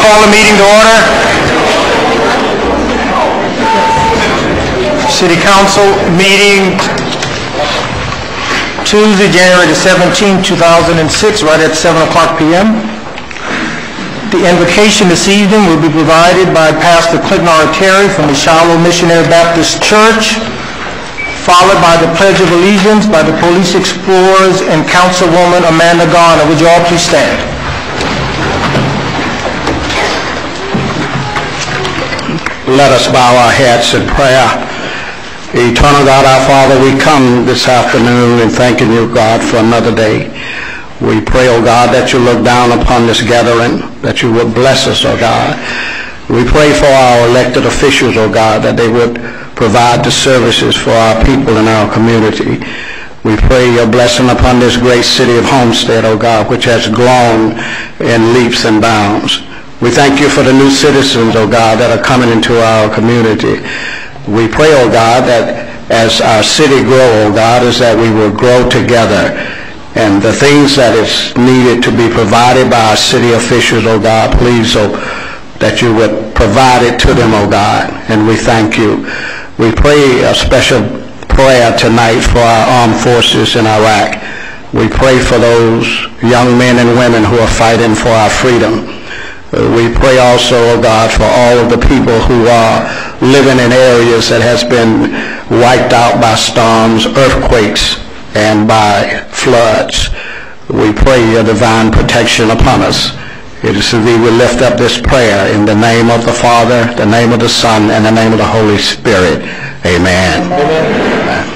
call the meeting to order. City Council meeting Tuesday, January the 17th, 2006, right at 7 o'clock p.m. The invocation this evening will be provided by Pastor Clinton R. Terry from the Shiloh Missionary Baptist Church, followed by the Pledge of Allegiance by the Police Explorers and Councilwoman Amanda Garner. Would you all please stand? Let us bow our heads in prayer. Eternal God, our Father, we come this afternoon and thanking you, God, for another day. We pray, oh God, that you look down upon this gathering, that you would bless us, oh God. We pray for our elected officials, oh God, that they would provide the services for our people in our community. We pray your blessing upon this great city of Homestead, oh God, which has grown in leaps and bounds. We thank you for the new citizens, oh God, that are coming into our community. We pray, oh God, that as our city grow, oh God, is that we will grow together. And the things that is needed to be provided by our city officials, oh God, please, oh, that you would provide it to them, oh God. And we thank you. We pray a special prayer tonight for our armed forces in Iraq. We pray for those young men and women who are fighting for our freedom. We pray also, oh God, for all of the people who are living in areas that has been wiped out by storms, earthquakes, and by floods. We pray your divine protection upon us. It is that we will lift up this prayer in the name of the Father, the name of the Son, and the name of the Holy Spirit. Amen. Amen.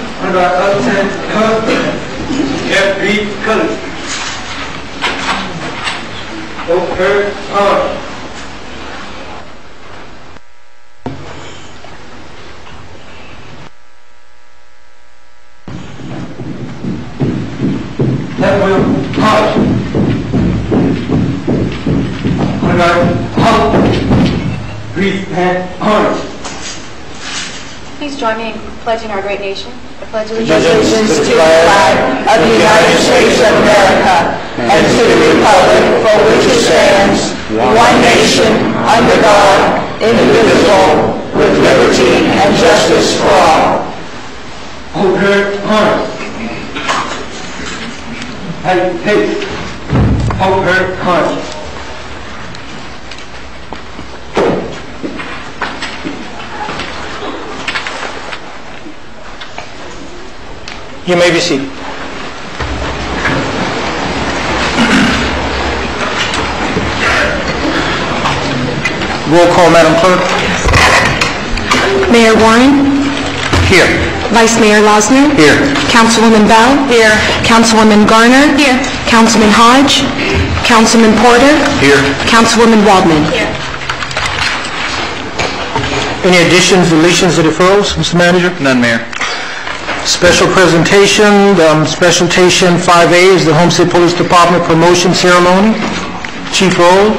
That will pause. Please join me in pledging our great nation. I pledge allegiance to the flag of the United States of America and to the republic for which it stands, one nation, under God, indivisible, with liberty and justice for all. Hold her arms. Hey, hold her arms. You may be seated. Roll call, Madam Clerk. Mayor Warren. Here. Vice Mayor Losner. Here. Councilwoman Bell. Here. Councilwoman Garner. Here. Councilman Hodge. Councilman Porter. Here. Councilwoman Waldman. Here. Any additions, deletions, or deferrals, Mr. Manager? None, Mayor. Special presentation, Specialtation 5A is the Homestead Police Department promotion ceremony. Chief Roll,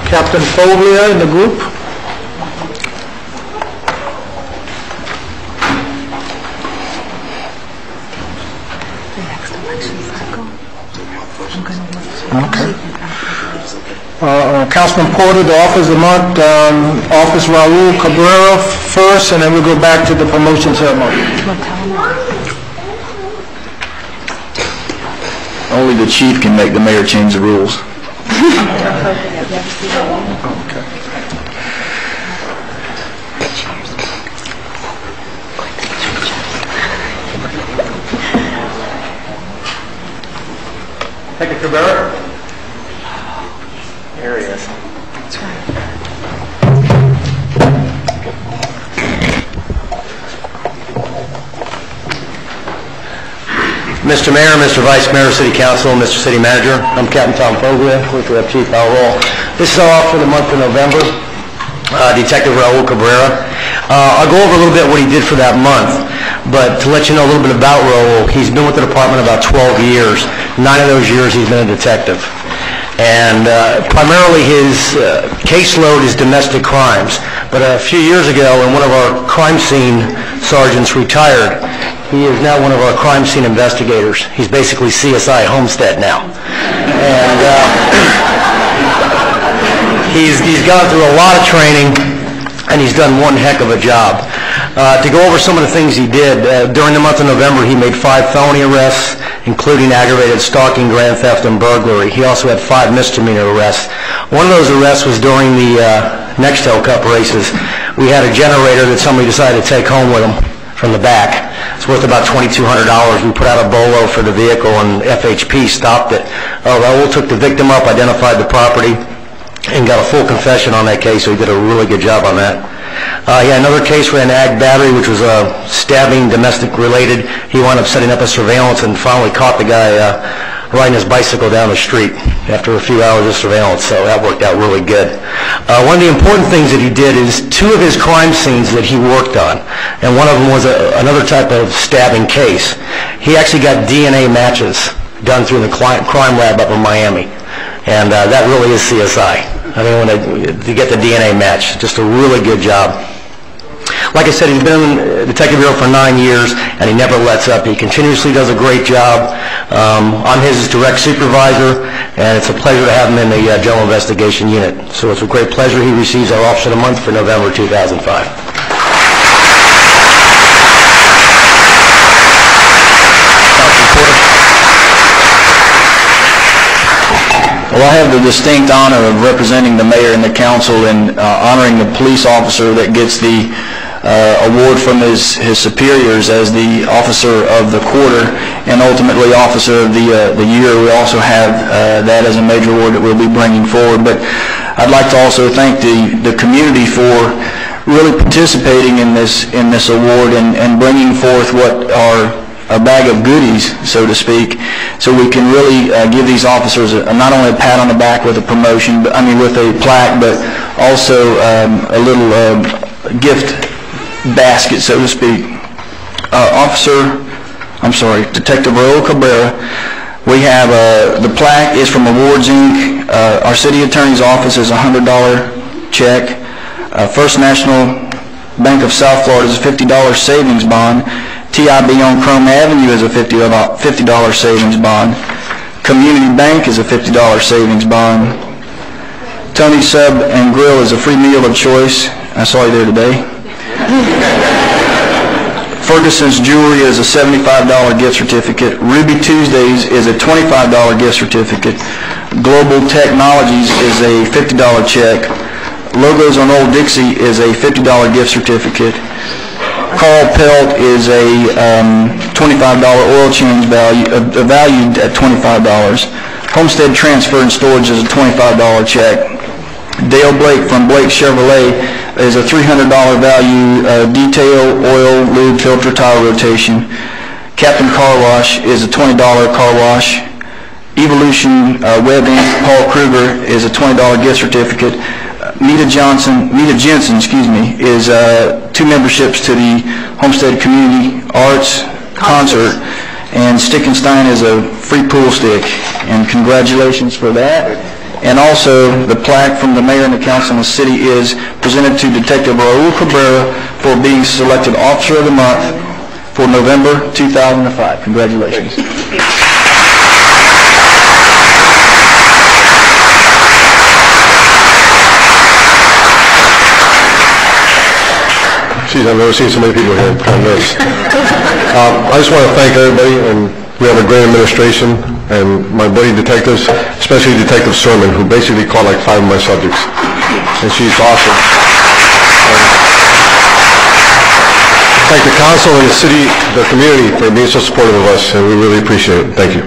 Captain Foglia in the group. Okay. Councilman Porter, the office of the month, Office Raul Cabrera first, and then we'll go back to the promotion ceremony. Only the chief can make the mayor change the rules. Okay. Take it, Cabrera. There he is. That's right. Mr. Mayor, Mr. Vice Mayor, City Council, Mr. City Manager, I'm Captain Tom Foglia. We have Chief Al Roll. This is all for the month of November. Detective Raul Cabrera. I'll go over a little bit what he did for that month, but to let you know a little bit about Raul, he's been with the department about 12 years. 9 of those years he's been a detective. And primarily his caseload is domestic crimes. But a few years ago, when one of our crime scene sergeants retired, he is now one of our crime scene investigators. He's basically CSI Homestead now. And He's gone through a lot of training, and he's done one heck of a job. To go over some of the things he did, during the month of November, he made 5 felony arrests, including aggravated stalking, grand theft, and burglary. He also had 5 misdemeanor arrests. One of those arrests was during the Nextel Cup races. We had a generator that somebody decided to take home with him from the back. It's worth about $2,200. We put out a bolo for the vehicle, and FHP stopped it. Raul took the victim up, identified the property, and got a full confession on that case, so he did a really good job on that. He had another case for an ag battery, which was stabbing, domestic-related. He wound up setting up a surveillance and finally caught the guy riding his bicycle down the street after a few hours of surveillance, so that worked out really good. One of the important things that he did is 2 of his crime scenes that he worked on, and one of them was another type of stabbing case. He actually got DNA matches done through the crime lab up in Miami, and that really is CSI. I mean, to get the DNA match, just a really good job. Like I said, he's been in Detective Bureau for 9 years, and he never lets up. He continuously does a great job. I'm his direct supervisor, and it's a pleasure to have him in the General Investigation Unit. So it's a great pleasure. He receives our Officer of the Month for November 2005. Well, I have the distinct honor of representing the mayor and the council and honoring the police officer that gets the award from his superiors as the officer of the quarter and ultimately officer of the year. We also have that as a major award that we'll be bringing forward. But I'd like to also thank the community for really participating in this award and bringing forth what are a bag of goodies, so to speak, so we can really give these officers not only a pat on the back with a promotion, but with a plaque, but also a little gift basket, so to speak. Detective Raul Cabrera. We have the plaque is from Awards Inc. Our city attorney's office is a $100 check. First National Bank of South Florida is a $50 savings bond. TIB on Chrome Avenue is a $50 savings bond. Community Bank is a $50 savings bond. Tony's Sub and Grill is a free meal of choice. I saw you there today. Ferguson's Jewelry is a $75 gift certificate. Ruby Tuesdays is a $25 gift certificate. Global Technologies is a $50 check. Logos on Old Dixie is a $50 gift certificate. Carl Pelt is a $25 oil change valued at $25. Homestead Transfer and Storage is a $25 check. Dale Blake from Blake Chevrolet is a $300 value detail, oil, lube, filter, tire rotation. Captain Car Wash is a $20 car wash. Evolution Web Inc. Paul Kruger is a $20 gift certificate. Nita Jensen, is 2 memberships to the Homestead Community Arts Concert, and Stickenstein is a free pool stick, and congratulations for that. And also, the plaque from the mayor and the council in the city is presented to Detective Raul Cabrera for being selected Officer of the Month for November 2005. Congratulations. Geez, I've never seen so many people here. I'm kind of nervous. I just want to thank everybody, and we have a great administration, and my buddy detectives, especially Detective Sermon, who basically caught like 5 of my subjects, and she's awesome. Thank the council and the city, the community, for being so supportive of us, and we really appreciate it. Thank you.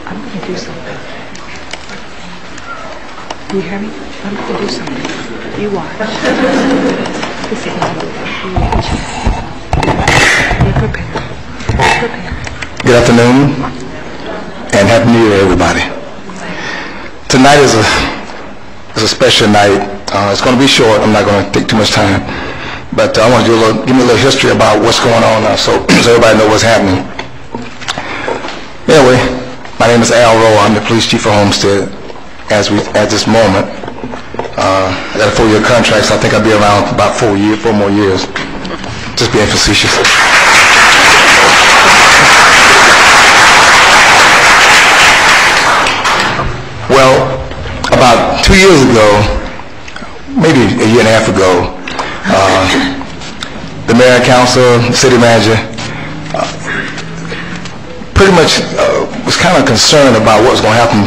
I'm going to do something. Do you hear me? I'm going to do something. You watch. This is not over. You watch. Be prepared. Good afternoon, and Happy New Year, everybody. Tonight is a special night. It's going to be short. I'm not going to take too much time. But I want to give me a little history about what's going on now, so everybody knows what's happening. Anyway, my name is Al Rowe. I'm the police chief of Homestead at this moment. I got a 4-year contract, so I think I'll be around for about 4 more years. Just being facetious. Well, about 2 years ago, maybe a year and a half ago, the mayor and council, the city manager, pretty much was kind of concerned about what was going to happen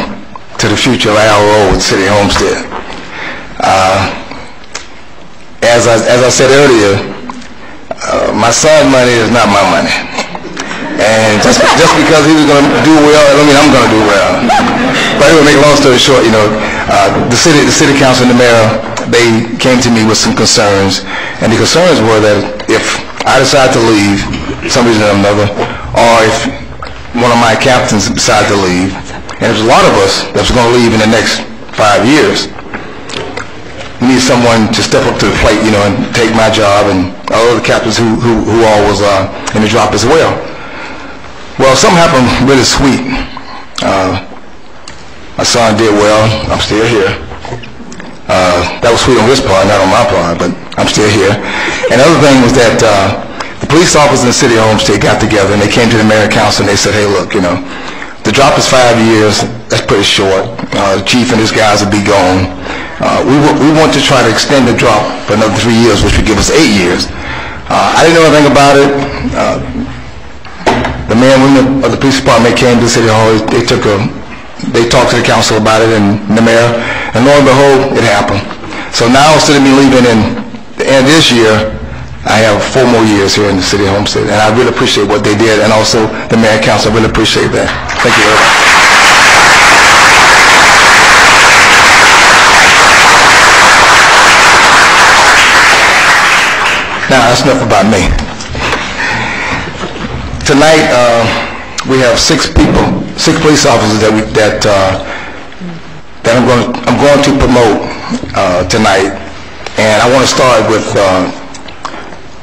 to the future of Al Rowe with the city of Homestead. As I said earlier, my son's money is not my money. And just because he was going to do well, I don't mean I'm going to do well. But anyway, make a long story short, the city council and the mayor, they came to me with some concerns. And the concerns were that if I decide to leave, some reason or another, or if one of my captains decided to leave, and there's a lot of us that's going to leave in the next 5 years, we need someone to step up to the plate, and take my job, and all the captains who all was in the drop as well. Well, something happened really sweet. My son did well. I'm still here. That was sweet on his part, not on my part, but I'm still here. And the other thing was that the police officers in the city of Homestead got together and they came to the mayor and council and they said, hey, look, the drop is 5 years. That's pretty short. The chief and his guys will be gone. We want to try to extend the drop for another 3 years, which would give us 8 years. I didn't know anything about it. The mayor and women of the police department came to the city hall. They talked to the council about it and the mayor, and lo and behold, it happened. So now, instead of me leaving in the end of this year, I have 4 more years here in the city of Homestead, and I really appreciate what they did, and also the mayor and council. I really appreciate that. Thank you very much. Now, that's enough about me. Tonight, we have 6 police officers that I'm going to promote tonight, and I want to start with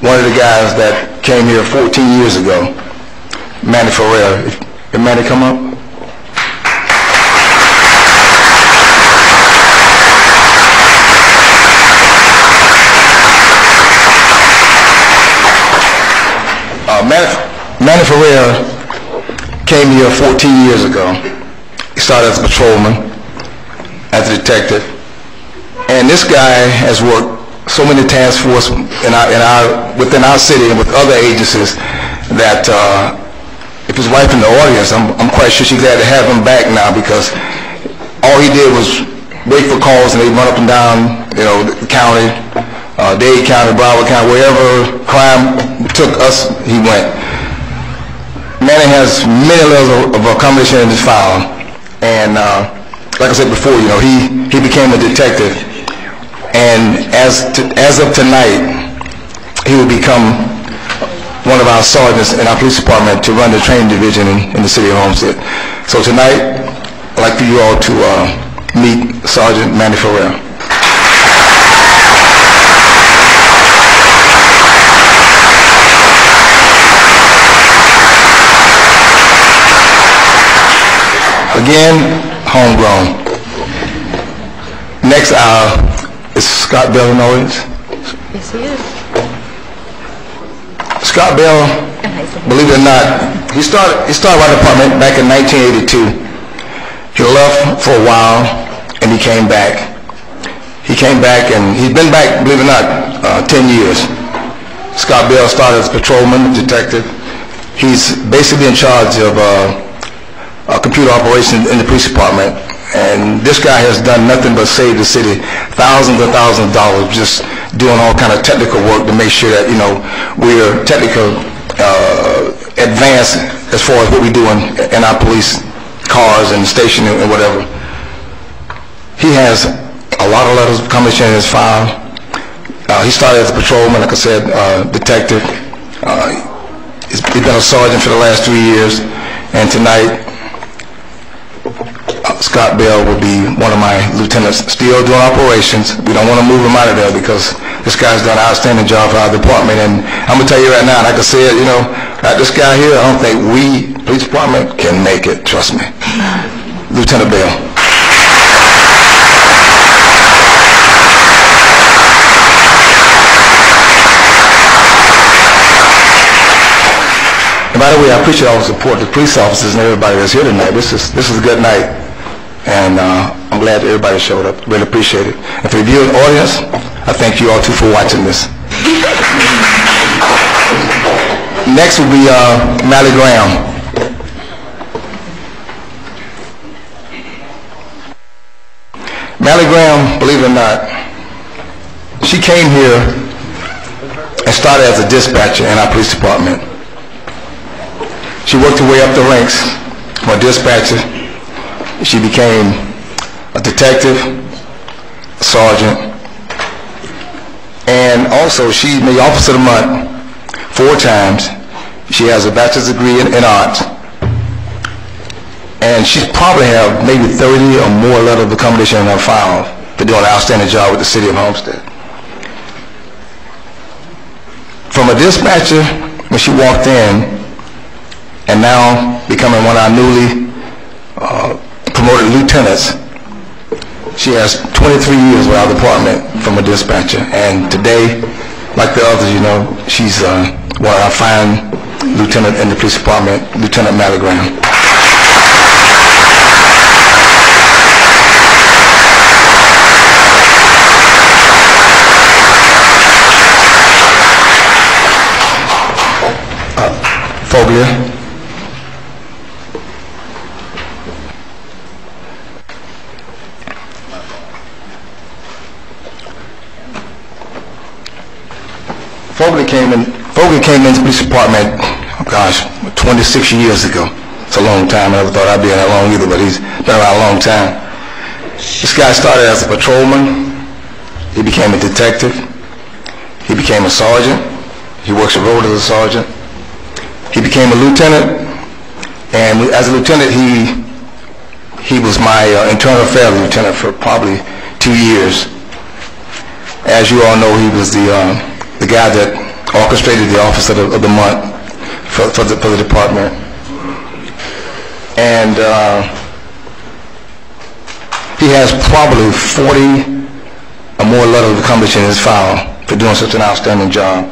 one of the guys that came here 14 years ago, Manny Ferrer. If Manny come up. Manny Ferrer came here 14 years ago. He started as a patrolman, as a detective, and this guy has worked so many task forces within our city and with other agencies that if his wife in the audience, I'm quite sure she's glad to have him back now, because all he did was wait for calls and they'd run up and down, the county, Dade County, Broward County, wherever crime took us, he went. Manny has many levels of accommodation in his file, and like I said before, he became a detective, and as of tonight, he will become one of our sergeants in our police department to run the training division in the city of Homestead. So tonight, I'd like for you all to meet Sergeant Manny Ferrer. Again, homegrown. Next is Scott Bell in the audience. Yes, he is. Scott Bell, believe it or not, he started our department back in 1982. He left for a while and he came back. He came back and he's been back, believe it or not, 10 years. Scott Bell started as a patrolman, detective. He's basically in charge of computer operations in the police department, and this guy has done nothing but save the city thousands and thousands of dollars just doing all kind of technical work to make sure that we're technical advanced as far as what we do in our police cars and station and whatever. He has a lot of letters of commendation in his file. He started as a patrolman, like I said, detective. He's been a sergeant for the last 3 years, and tonight Scott Bell will be one of my lieutenants, still doing operations. We don't want to move him out of there because This guy's done an outstanding job for our department, and I'm gonna tell you right now, and I can say it, without this guy here, I don't think we, police department, can make it, trust me. Lieutenant Bell. And by the way, I appreciate all the support of the police officers and everybody that's here tonight. This is a good night, and I'm glad that everybody showed up. Really appreciate it. And for the viewing audience, I thank you all too for watching this. Next will be Mally Graham. Mally Graham, believe it or not, she came here and started as a dispatcher in our police department. She worked her way up the ranks from a dispatcher. She became a detective, a sergeant, and also she made Officer of the Month 4 times. She has a bachelor's degree in arts, and she probably have maybe 30 or more letters of accommodation in her file for doing an outstanding job with the city of Homestead. From a dispatcher, when she walked in, and now becoming one of our newly promoted lieutenants, she has 23 years with our department from a dispatcher, and today, like the others, she's one of our fine lieutenants in the police department, Lieutenant Mally Graham. Foglia. Foglia came into the police department, 26 years ago. It's a long time. I never thought I'd be in that long either, but he's been around a long time. This guy started as a patrolman. He became a detective. He became a sergeant. He works the road as a sergeant. He became a lieutenant, and as a lieutenant, he was my internal affairs lieutenant for probably 2 years. As you all know, he was the guy that orchestrated the office of the month for the department. And he has probably 40 or more letters of accommodation in his file for doing such an outstanding job.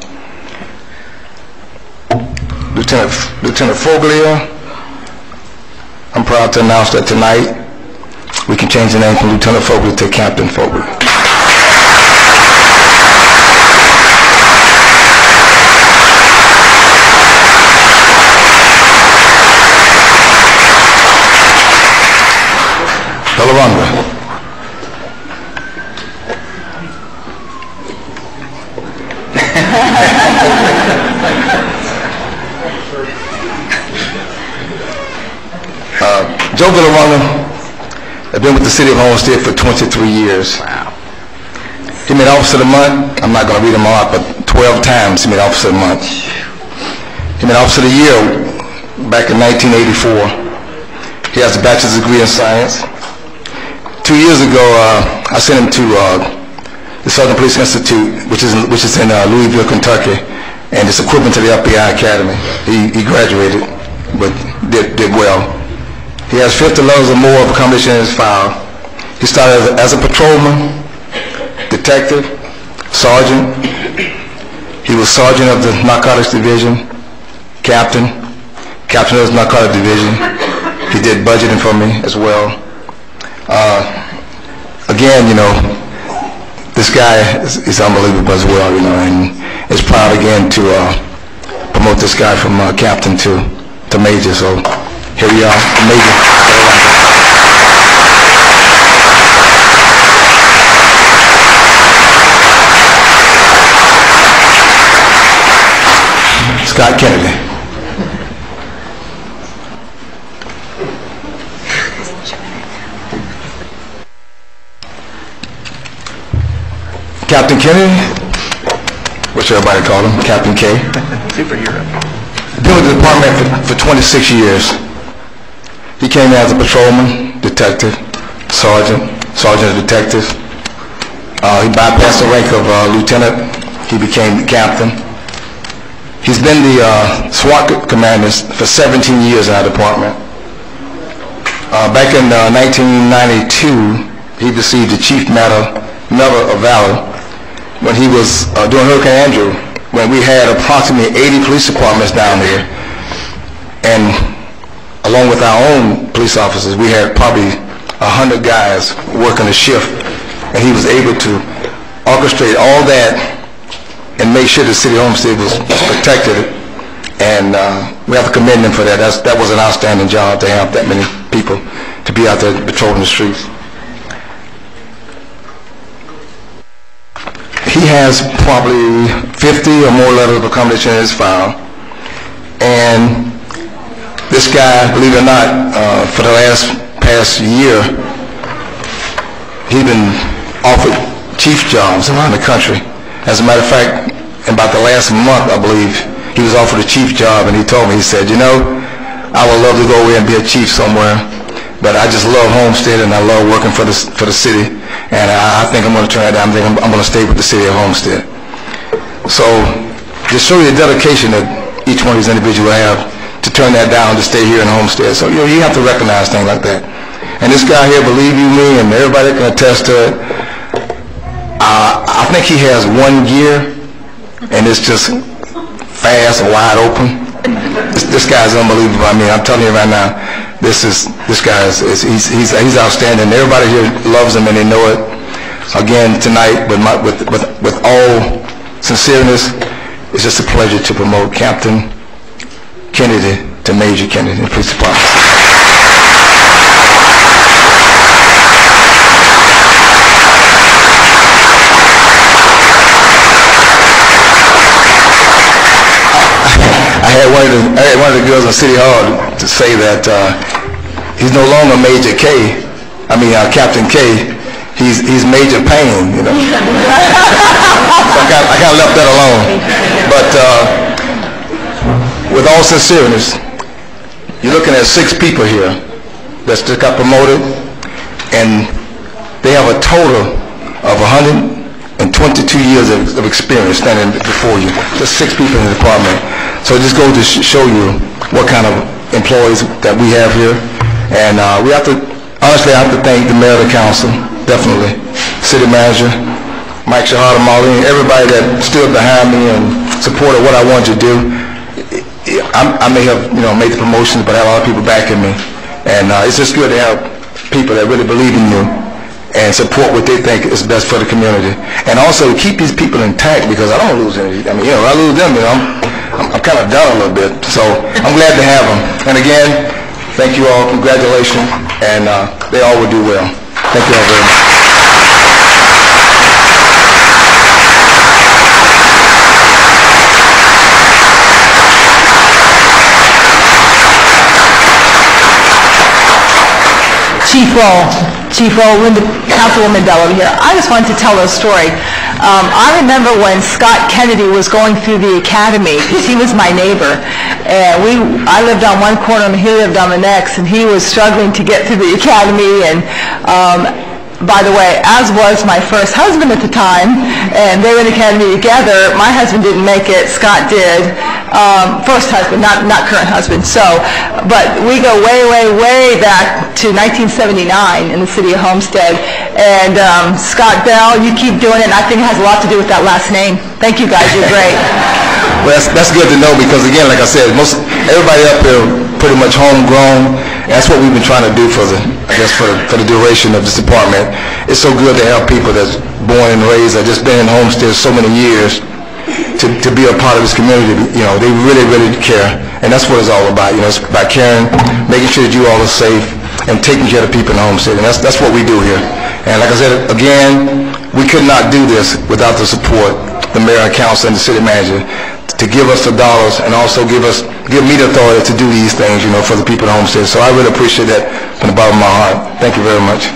Lieutenant Foglia, I'm proud to announce that tonight we can change the name from Lieutenant Foglia to Captain Foglia. Delaranga. Joe Delaranga has been with the city of Homestead for 23 years. Wow. He made Officer of the Month. I'm not going to read them all out, but 12 times he made Officer of the Month. He made Officer of the Year back in 1984. He has a bachelor's degree in science. 2 years ago, I sent him to the Southern Police Institute, which is in Louisville, Kentucky, and it's equivalent to the FBI Academy. He graduated, but did well. He has 50 letters or more of accommodation in his file. He started as a patrolman, detective, sergeant. He was sergeant of the narcotics division, captain of the narcotics division. He did budgeting for me as well. Again, this guy is unbelievable as well, and is proud again to promote this guy from captain to major. So here we are, major. Scott Kennedy. Captain Kennedy, which everybody called him, Captain K. Superhero. Been with the department for 26 years. He came in as a patrolman, detective, sergeant of detectives, He bypassed the rank of lieutenant. He became captain. He's been the SWAT commander for 17 years in our department. Back in 1992, he received the Chief Medal of Valor when he was doing Hurricane Andrew, when we had approximately 80 police departments down there. And along with our own police officers, we had probably 100 guys working a shift, and he was able to orchestrate all that and make sure the city of Homestead was protected. And we have to commend him for that. That was an outstanding job to have that many people to be out there patrolling the streets. He has probably 50 or more letters of accommodation in his file. And this guy, believe it or not, for the past year, he's been offered chief jobs around the country. As a matter of fact, in about the last month, I believe, he was offered a chief job, and he told me, he said, you know, I would love to go away and be a chief somewhere, but I just love Homestead and I love working for the city, and I think I'm going to turn that down. I think I'm going to stay with the city of Homestead. So just show you the dedication that each one of these individuals have to turn that down to stay here in Homestead. So you have to recognize things like that. And this guy here, believe you me, and everybody can attest to it, I think he has 1 year, and it's just fast and wide open. This guy's unbelievable. I mean, I'm telling you right now, this guy he's outstanding. Everybody here loves him, and they know it. Again, tonight, with all sincereness, it's just a pleasure to promote Captain Kennedy to Major Kennedy in the police department. I had one of the girls in City Hall to say that he's no longer Major K. I mean Captain K. He's Major Payne, you know. So I kind of left that alone. But with all sincereness, you're looking at 6 people here that just got promoted, and they have a total of 122 years of experience standing before you. Just 6 people in the department. So it just goes to show you what kind of employees that we have here. And we have to, honestly, I have to thank the mayor of the council, definitely, city manager, Mike Shahada, Marlene, everybody that stood behind me and supported what I wanted to do. I may have, made the promotions, but I have a lot of people backing me. And it's just good to have people that really believe in you and support what they think is best for the community. And also to keep these people intact, because I don't lose any. I mean, if I lose them, I'm kind of down a little bit. So I'm glad to have them. And again, thank you all. Congratulations. And they all will do well. Thank you all very much. Chief Roll, Councilwoman Dellum here. I just wanted to tell a story. I remember when Scott Kennedy was going through the academy, because he was my neighbor, and I lived on one corner and he lived on the next, and he was struggling to get through the academy. And by the way, as was my first husband at the time, and they were in the academy together. My husband didn't make it, Scott did. First husband, not current husband. So, but we go way, way, way back to 1979 in the city of Homestead. And Scott Bell, you keep doing it, and I think it has a lot to do with that last name. Thank you guys, you're great. Well, that's good to know, because again, like I said, everybody up here pretty much homegrown. That's what we've been trying to do for the duration of this department. It's so good to have people that's born and raised, that just been in Homestead so many years, to be a part of this community. They really, really care, and that's what it's all about. It's about caring, making sure that you all are safe, and taking care of the people in Homestead, and that's what we do here. And like I said, again, we could not do this without the support, the mayor and council and the city manager, to give us the dollars and also give me the authority to do these things, for the people in Homestead. So I really appreciate that from the bottom of my heart. Thank you very much.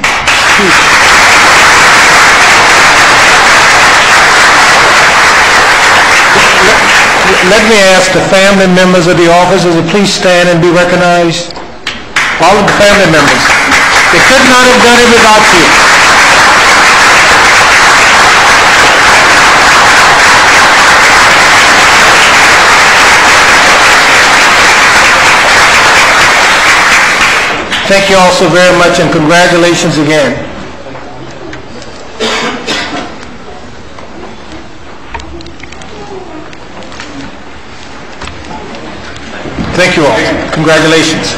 Let me ask the family members of the officers to please stand and be recognized. All of the family members. They could not have done it without you. Thank you all so very much, and congratulations again. Thank you all. Congratulations.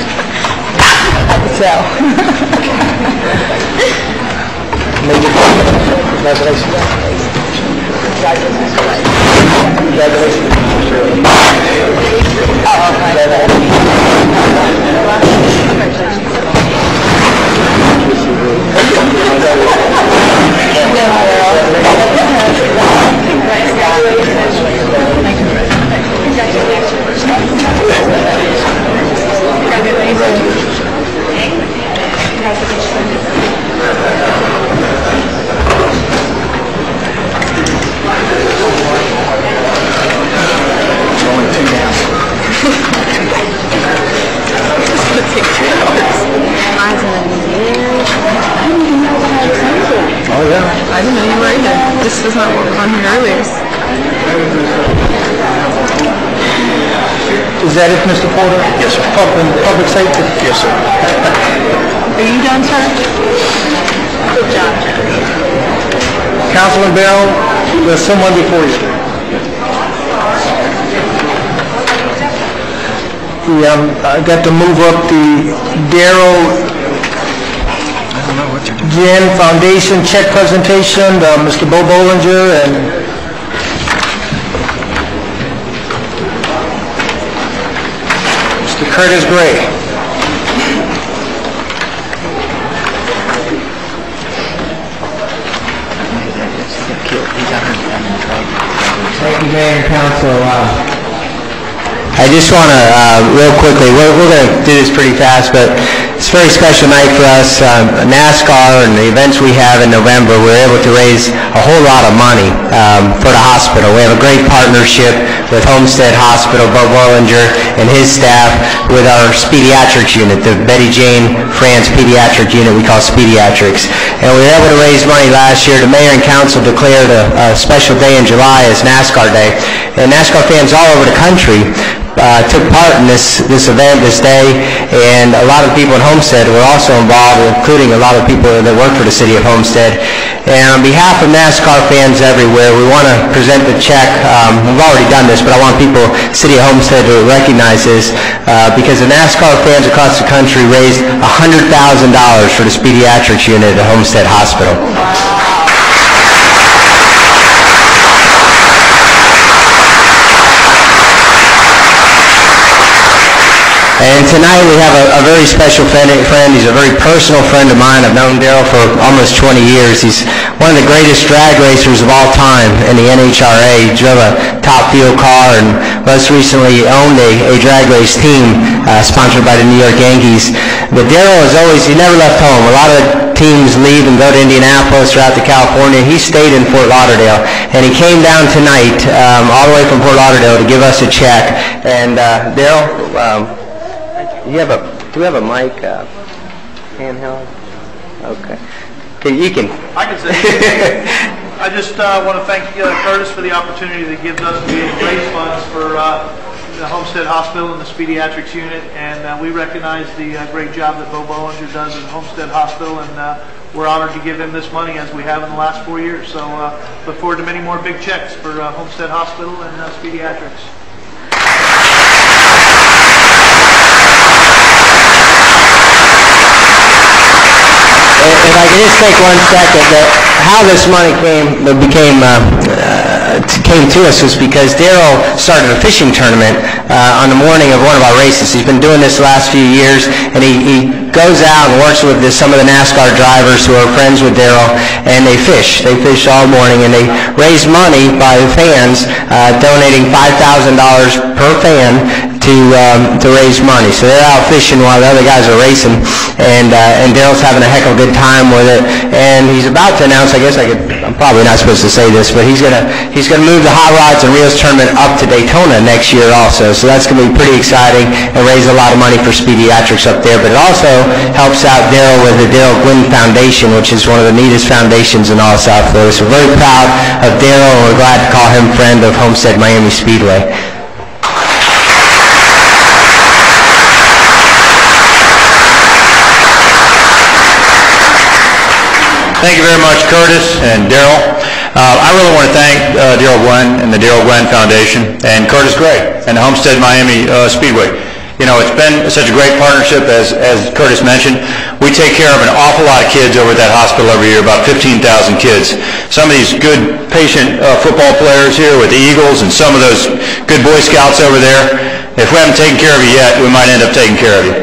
I didn't know you were here. This is not what was on here earlier. Is that it, Mr. Porter? Yes, sir. Public safety? Yes, sir. Are you done, sir? Good job, Councilman Bell, there's someone before you. I got to move up the Darrell Jen Foundation check presentation, Mr. Bo Bollinger and Mr. Curtis Gray. Thank you, Mayor and Council. I just want to, real quickly, we're going to do this pretty fast, but it's a very special night for us. NASCAR and the events we have in November, we're able to raise a whole lot of money for the hospital. We have a great partnership with Homestead Hospital, Bo Bollinger and his staff, with our Pediatrics unit, the Betty Jane France Pediatric unit we call Pediatrics. And we were able to raise money last year. The mayor and council declared a special day in July as NASCAR Day. And NASCAR fans all over the country took part in this event this day, and a lot of people in Homestead were also involved, including a lot of people that work for the city of Homestead. And on behalf of NASCAR fans everywhere, we want to present the check. We've already done this, but I want people, city of Homestead, to recognize this because the NASCAR fans across the country raised $100,000 for this pediatrics unit at Homestead Hospital. And tonight we have a very special friend. He's a very personal friend of mine. I've known Darrell for almost 20 years. He's one of the greatest drag racers of all time in the NHRA. He drove a top field car and most recently owned a drag race team sponsored by the New York Yankees. But Darrell he never left home. A lot of teams leave and go to Indianapolis or out to California. He stayed in Fort Lauderdale, and he came down tonight all the way from Fort Lauderdale to give us a check. And Darrell, do we have a mic, handheld? Okay. I can say I just want to thank Curtis for the opportunity that gives us to be able to raise funds for the Homestead Hospital and the Pediatrics unit, and we recognize the great job that Bo Bollinger does at Homestead Hospital, and we're honored to give him this money as we have in the last 4 years. So look forward to many more big checks for Homestead Hospital and Pediatrics. If I could just take 1 second, how this money came to us was because Darrell started a fishing tournament on the morning of one of our races. He's been doing this the last few years, and he goes out and works with some of the NASCAR drivers who are friends with Darrell, and they fish. They fish all morning, and they raise money by the fans, donating $5,000 per fan to raise money. So they're out fishing while the other guys are racing, and Darrell's having a heck of a good time with it. And he's about to announce, I'm probably not supposed to say this, but he's gonna move the Hot Rods and Reels tournament up to Daytona next year also. So that's gonna be pretty exciting and raise a lot of money for Pediatrics up there. But it also helps out Darrell with the Darrell Gwynn Foundation, which is one of the neatest foundations in all South Florida. So we're very proud of Darrell, and we're glad to call him friend of Homestead Miami Speedway. Thank you very much, Curtis and Daryl. I really want to thank Daryl Glenn and the Daryl Glenn Foundation and Curtis Gray and the Homestead Miami Speedway. You know, it's been such a great partnership, as Curtis mentioned. We take care of an awful lot of kids over at that hospital every year, about 15,000 kids. Some of these good, patient football players here with the Eagles and some of those good Boy Scouts over there, if we haven't taken care of you yet, we might end up taking care of you.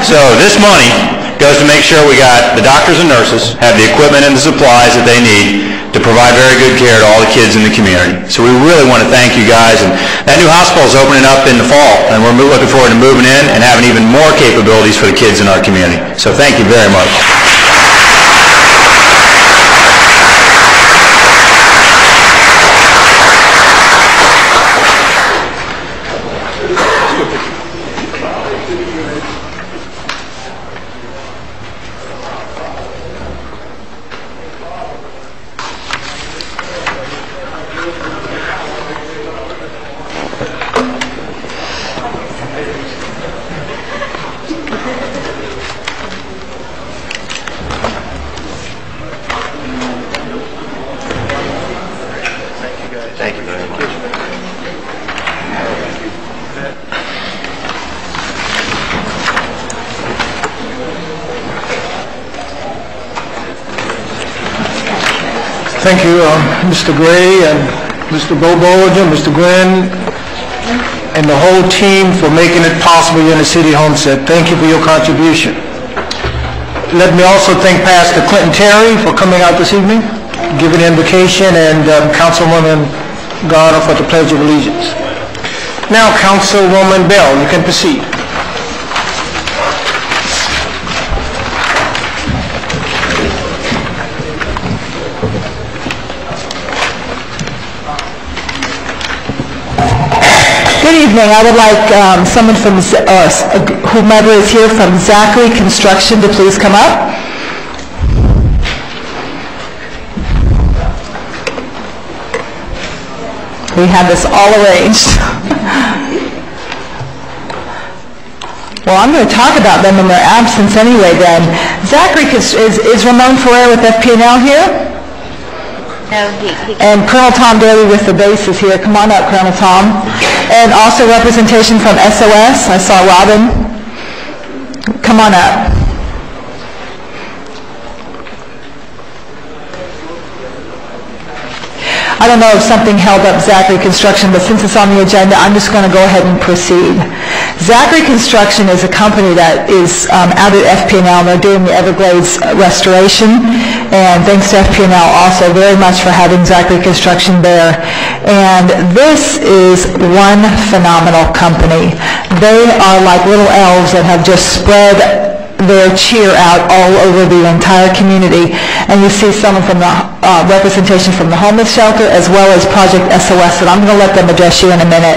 So this money goes to make sure we got the doctors and nurses have the equipment and the supplies that they need to provide very good care to all the kids in the community. So we really want to thank you guys. And that new hospital is opening up in the fall, and we're looking forward to moving in and having even more capabilities for the kids in our community. So thank you very much. Thank you, Mr. Gray and Mr. Bobo, Mr. Glenn, and the whole team for making it possible here in the city of Homestead. Thank you for your contribution. Let me also thank Pastor Clinton Terry for coming out this evening, giving the invocation, and Councilwoman Garner for the Pledge of Allegiance. Now, Councilwoman Bell, you can proceed. Good evening. I would like someone from, whomever is here from Zachary Construction to please come up. We have this all arranged. Well, I'm going to talk about them in their absence anyway then. Zachary, is Ramon Ferrer with FP&L here? No, And Colonel Tom Daly with the base is here. Come on up, Colonel Tom. And also representation from SOS. I saw Robin. Come on up. I don't know if something held up Zachary Construction, but since it's on the agenda, I'm just going to go ahead and proceed. Zachary Construction is a company that is out at FP&L, and they're doing the Everglades restoration. And thanks to FP&L also very much for having Zachary Construction there. And this is one phenomenal company. They are like little elves that have just spread their cheer out all over the entire community. And you see someone from the representation from the homeless shelter as well as Project SOS, and I'm going to let them address you in a minute.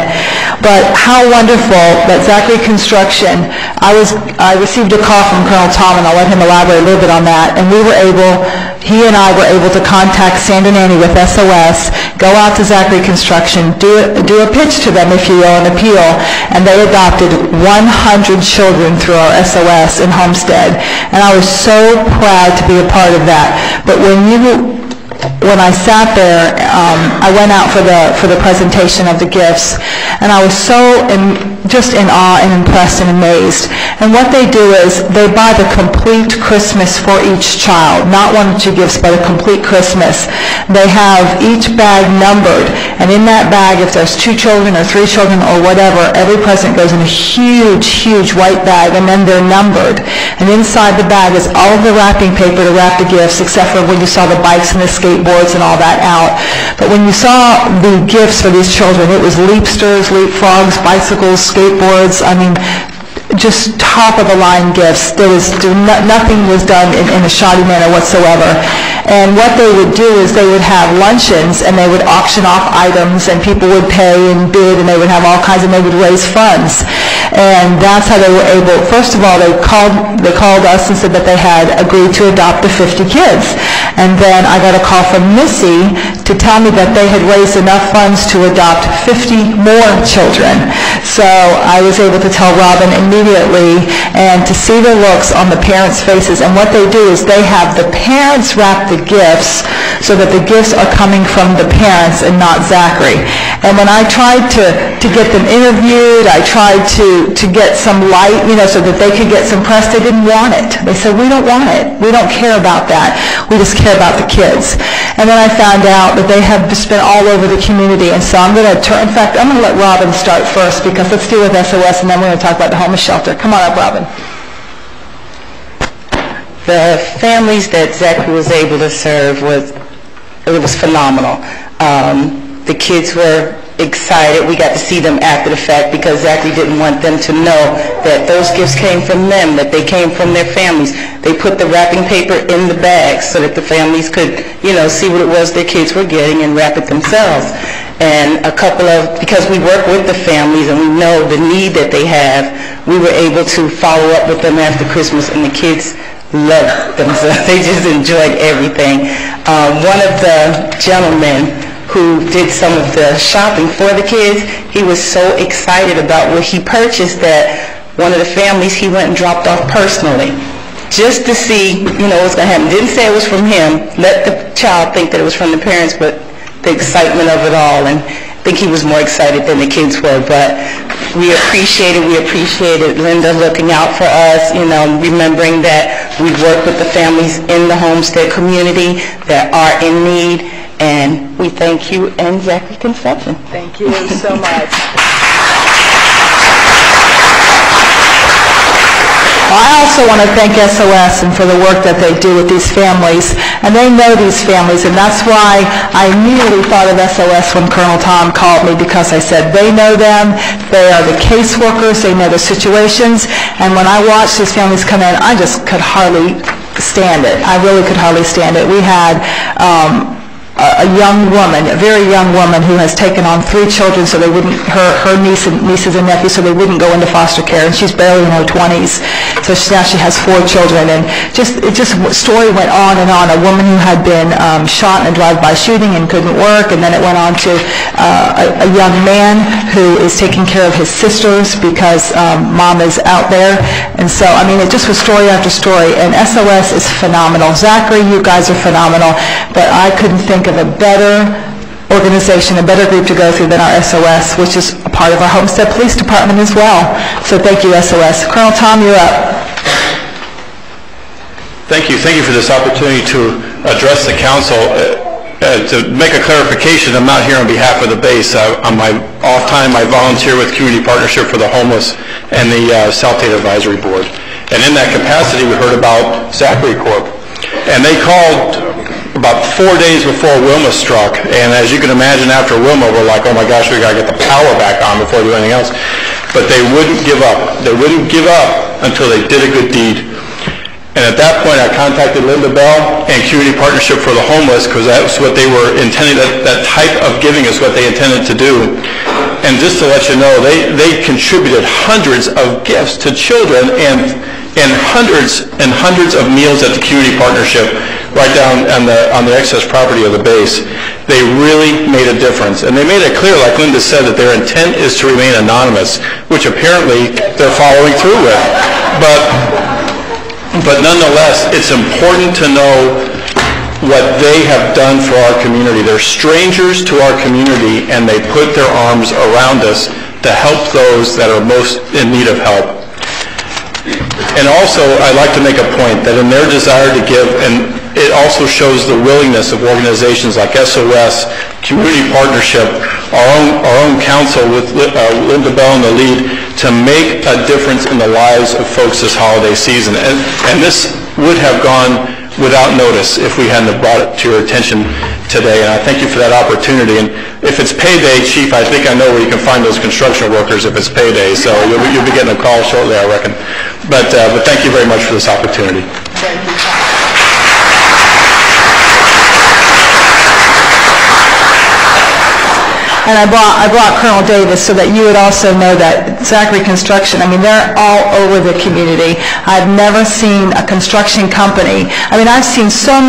But how wonderful that Zachary Construction, I received a call from Colonel Tom, and I'll let him elaborate a little bit on that, and he and I were able to contact Sandra Nanny with SOS, go out to Zachary Construction, do a pitch to them, if you will, an appeal, and they adopted 100 children through our SOS in Homestead, and I was so proud to be a part of that. But when I sat there, I went out for the presentation of the gifts, and I was so just in awe and impressed and amazed. And what they do is they buy the complete Christmas for each child, not one or two gifts, but a complete Christmas. They have each bag numbered, and in that bag, if there's 2 children or 3 children or whatever, every present goes in a huge, huge white bag, and then they're numbered. And inside the bag is all of the wrapping paper to wrap the gifts, except for when you saw the bikes and the skateboards and all that out. But when you saw the gifts for these children, it was leapsters, leapfrogs, bicycles, skateboards. I mean, just top-of-the-line gifts. Nothing was done in a shoddy manner whatsoever. And what they would do is they would have luncheons, and they would auction off items, and people would pay and bid, and they would have all kinds, and they would raise funds. And that's how they were able, first of all, they called us and said that they had agreed to adopt the 50 kids. And then I got a call from Missy to tell me that they had raised enough funds to adopt 50 more children. So I was able to tell Robin immediately, and to see the looks on the parents' faces. And what they do is they have the parents wrap the gifts so that the gifts are coming from the parents and not Zachary. And when I tried to get them interviewed, I tried to get some light, so that they could get some press, they didn't want it. They said, we don't want it. We don't care about that. We just care about the kids. And then I found out that they have just been all over the community. And so I'm going to in fact, I'm going to let Robin start first, because let's deal with SOS, and then we're going to talk about the homeless shelter. Come on up, Robin. The families that Zachary was able to serve was phenomenal. The kids were excited. We got to see them after the fact, because Zachary didn't want them to know that those gifts came from them, that they came from their families. They put the wrapping paper in the bags so that the families could, see what it was their kids were getting and wrap it themselves. And because we work with the families and we know the need that they have, we were able to follow up with them after Christmas, and the kids loved them. So they just enjoyed everything. One of the gentlemen who did some of the shopping for the kids, he was so excited about what he purchased that one of the families he went and dropped off personally, just to see, what's going to happen. Didn't say it was from him, let the child think that it was from the parents, but the excitement of it all, and I think he was more excited than the kids were. But we appreciated Linda looking out for us, remembering that we work with the families in the Homestead community that are in need. And we thank you and Zachary Conception. Thank you so much. I also want to thank SOS and for the work that they do with these families. And they know these families, and that's why I immediately thought of SOS when Colonel Tom called me, because I said they know them, they are the caseworkers, they know the situations. And when I watched these families come in, I just could hardly stand it. I really could hardly stand it. We had a young woman, a very young woman, who has taken on 3 children, so they wouldn't, her nieces and nephews, so they wouldn't go into foster care, and she's barely in her 20s, so now she has 4 children, and story went on and on. A woman who had been shot in a drive-by shooting and couldn't work, and then it went on to a young man who is taking care of his sisters because mom is out there, and so, it just was story after story, and SOS is phenomenal. Zachary, you guys are phenomenal, but I couldn't think of a better organization, a better group to go through than our SOS, which is a part of our Homestead Police Department as well. So thank you, SOS. Colonel Tom, you're up. Thank you. Thank you for this opportunity to address the council. To make a clarification, I'm not here on behalf of the base. On my off time, I volunteer with Community Partnership for the Homeless and the South Dade Advisory Board. And in that capacity, we heard about Zachary Corp. And they called about 4 days before Wilma struck, and as you can imagine, after Wilma, we're like, oh my gosh, we got to get the power back on before we do anything else. But they wouldn't give up. They wouldn't give up until they did a good deed. And at that point, I contacted Linda Bell and Community Partnership for the Homeless, because that was what they were intending, that type of giving is what they intended to do. And just to let you know, they contributed hundreds of gifts to children and hundreds and hundreds of meals at the Community Partnership right down on the excess property of the base. They really made a difference. And they made it clear, like Linda said, that their intent is to remain anonymous, which apparently they're following through with. But nonetheless, it's important to know what they have done for our community. They're strangers to our community, and they put their arms around us to help those that are most in need of help. And also, I'd like to make a point that in their desire to give, and it also shows the willingness of organizations like SOS, Community Partnership, our own council with Linda Bell in the lead, to make a difference in the lives of folks this holiday season. And this would have gone without notice if we hadn't have brought it to your attention today. And I thank you for that opportunity. And if it's payday, Chief, I think I know where you can find those construction workers if it's payday. So you'll be getting a call shortly, I reckon. But thank you very much for this opportunity. Thank you. And I brought Colonel Davis so that you would also know that Zachary Construction, I mean, they're all over the community. I've never seen a construction company. I mean, I have seen so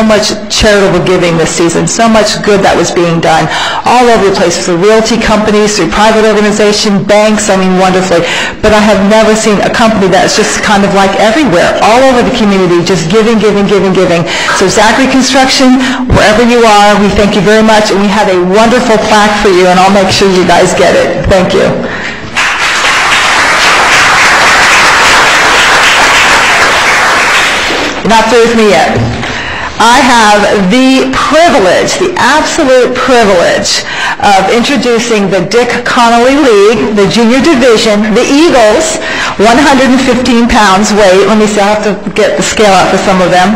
much charitable giving this season, so much good that was being done all over the place through realty companies, through private organization, banks, I mean, wonderfully. But I have never seen a company that's just kind of like everywhere, all over the community, just giving, giving, giving, giving. So Zachary Construction, wherever you are, we thank you very much, and we have a wonderful plaque for you, and I'll make sure you guys get it. Thank you. You're not through with me yet. I have the privilege, the absolute privilege of introducing the Dick Connolly League, the junior division, the Eagles, 115 pounds weight. Let me see, I'll have to get the scale out for some of them.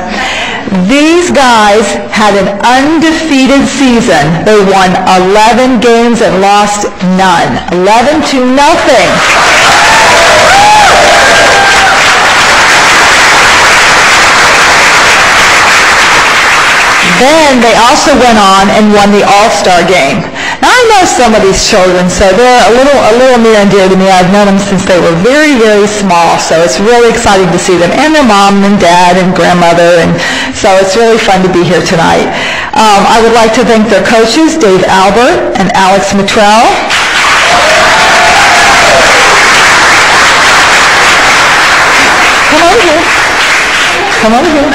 These guys had an undefeated season. They won 11 games and lost none. 11-0. Then they also went on and won the All-Star game. Now I know some of these children, so they're a little near and dear to me. I've known them since they were very, very small, so it's really exciting to see them, and their mom and dad and grandmother, and so it's really fun to be here tonight. I would like to thank their coaches, Dave Albert and Alex Mitrell. Come over here. Come over here.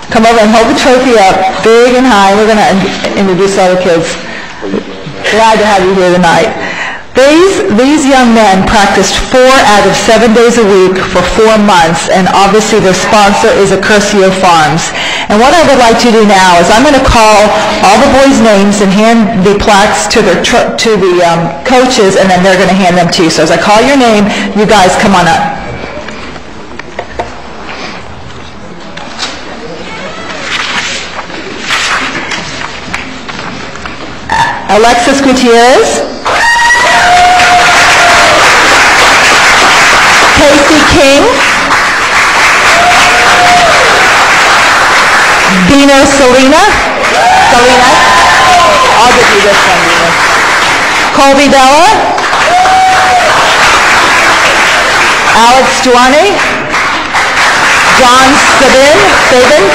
Come over and hold the trophy up, big and high. We're going to introduce all the kids. Glad to have you here tonight. These young men practiced 4 out of 7 days a week for 4 months, and obviously their sponsor is Accurcio Farms. And what I would like to do now is I'm going to call all the boys' names and hand the plaques to the coaches, and then they're going to hand them to you. So as I call your name, you guys come on up. Alexis Gutierrez, Casey King, Bino Selena, I'll give you this one, Bino. Colby Bella, Alex Duane, John Sabin,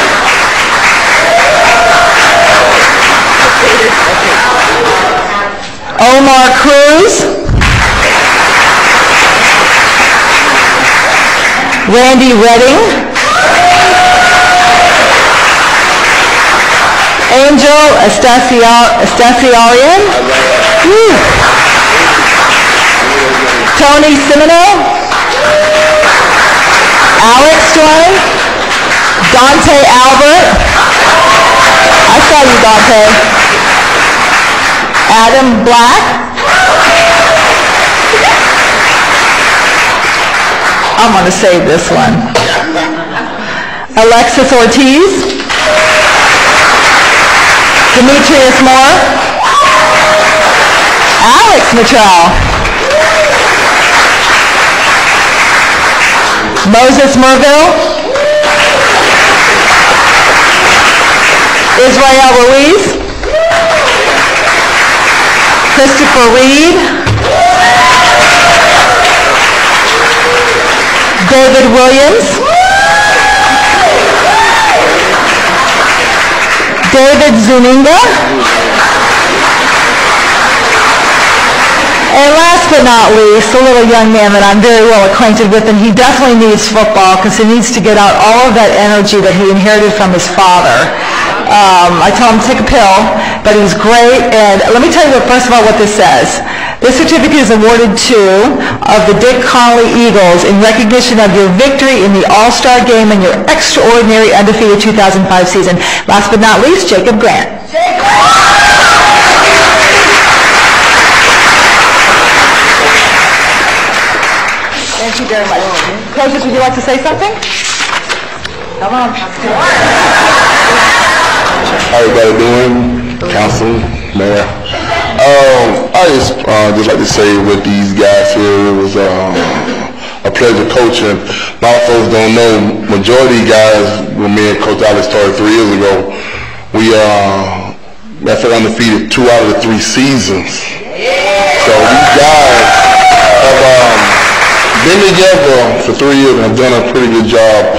Omar Cruz, Randy Redding, Angel Estasiarian, Tony Simino, Alex Duane, Dante Albert, I saw you, Dante. Adam Black, I'm going to save this one. Alexis Ortiz, Demetrius Moore, Alex Mitrell, Moses Merville, Israel Ruiz, Christopher Reed, David Williams, David Zuninga, and last but not least, a little young man that I'm very well acquainted with, and he definitely needs football because he needs to get out all of that energy that he inherited from his father. I told him to take a pill, but he's great. And let me tell you first of all what this says. This certificate is awarded to the Dick Connolly Eagles in recognition of your victory in the All-Star Game and your extraordinary undefeated 2005 season. Last but not least, Jacob Grant. Thank you very much. Coaches, would you like to say something? Come on. How everybody doing? Council, Mayor. I just like to say with these guys here, it was a pleasure coaching. A lot of folks don't know, majority of guys, when me and Coach Alex started 3 years ago, we undefeated 2 out of the 3 seasons. guys have been together for 3 years and have done a pretty good job.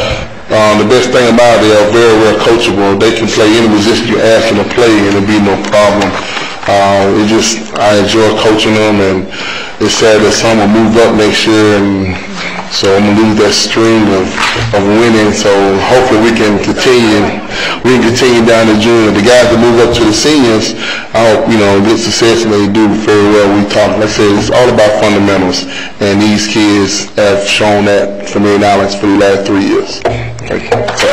The best thing about it, they are very well coachable. They can play any position you ask them to play and it'll be no problem. I enjoy coaching them, and it's sad that some will move up next year, and so I'm gonna lose that stream of winning. So hopefully we can continue down the journey. The guys that move up to the seniors, I hope get success and they do very well. We talk, like I said, it's all about fundamentals, and these kids have shown that for me and Alex for the last 3 years. Thank you. So,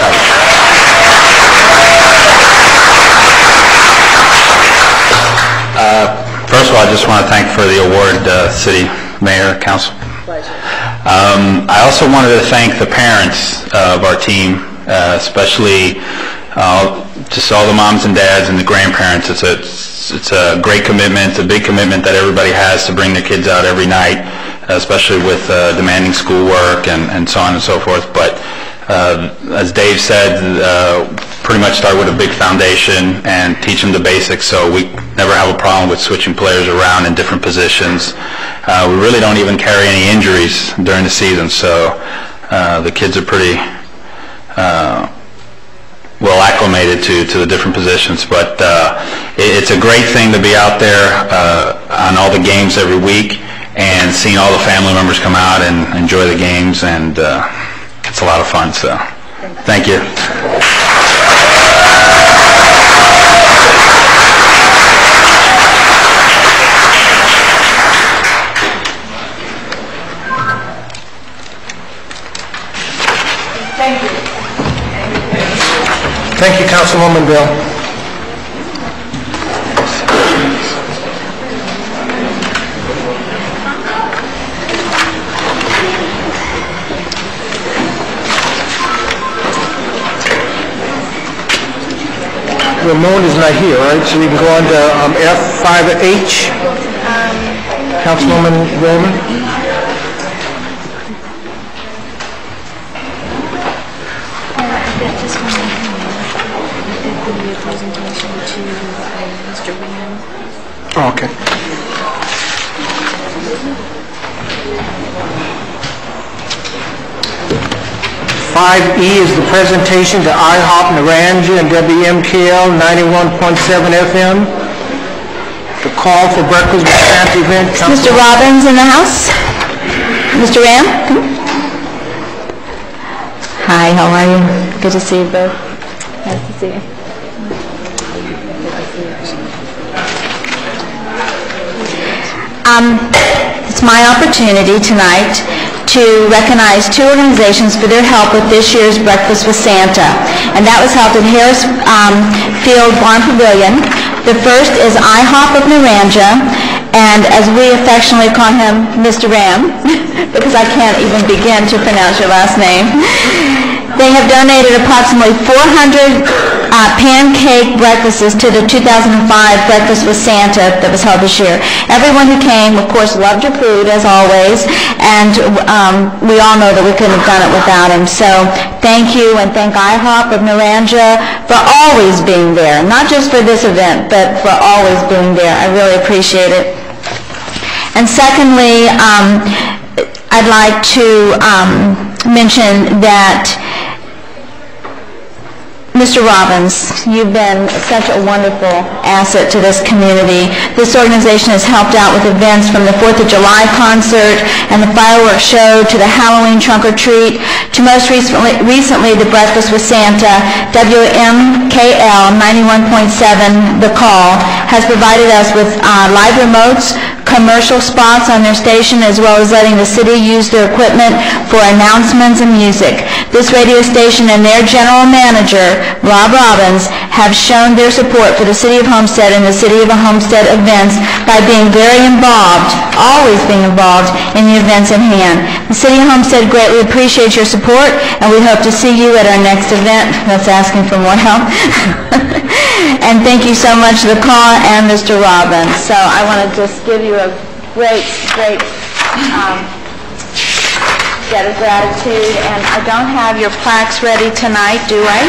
First of all, I just want to thank for the award, City Mayor, Council. I also wanted to thank the parents of our team, especially just all the moms and dads and the grandparents. It's a great commitment. It's a big commitment that everybody has to bring their kids out every night, especially with demanding schoolwork and so on and so forth. But as Dave said, pretty much start with a big foundation and teach them the basics, so we never have a problem with switching players around in different positions. We really don't even carry any injuries during the season, so the kids are pretty well acclimated to the different positions. But it's a great thing to be out there on all the games every week and seeing all the family members come out and enjoy the games, and it's a lot of fun, so thank you. Thank you. Thank you, Councilwoman Bill. Ramon is not here, right? So we can go on to F5H. Councilwoman Roman. Presentation to Mr. Ram. Oh, okay. 5E is the presentation to IHOP Naranja and WMKL 91.7 FM. The call for breakfast with Santa event. Mr. Robbins in the house? Mr. Ram? Hi, how are you? Good to see you both. Nice to see you. It's my opportunity tonight to recognize two organizations for their help with this year's Breakfast with Santa, and that was held at Harris Field Barn Pavilion. The first is IHOP of Naranja, and as we affectionately call him, Mr. Ram, because I can't even begin to pronounce your last name. They have donated approximately 400 pancake breakfasts to the 2005 Breakfast with Santa that was held this year. Everyone who came, of course, loved your food, as always, and we all know that we couldn't have done it without him. So thank you, and thank IHOP of Naranja for always being there, not just for this event, but for always being there. I really appreciate it. And secondly, I'd like to mention that Mr. Robbins, you've been such a wonderful asset to this community. This organization has helped out with events from the 4th of July concert and the fireworks show to the Halloween trunk or treat to most recently the Breakfast with Santa. WMKL 91.7, The Call, has provided us with live remotes, commercial spots on their station, as well as letting the city use their equipment for announcements and music. This radio station and their general manager, Rob Robbins, have shown their support for the City of Homestead and the City of Homestead events by being very involved, always being involved in the events in hand. The City of Homestead greatly appreciates your support, and we hope to see you at our next event. That's asking for more help. And thank you so much, The Call and Mr. Robbins. So I want to just give you a great debt of gratitude. And I don't have your plaques ready tonight, do I?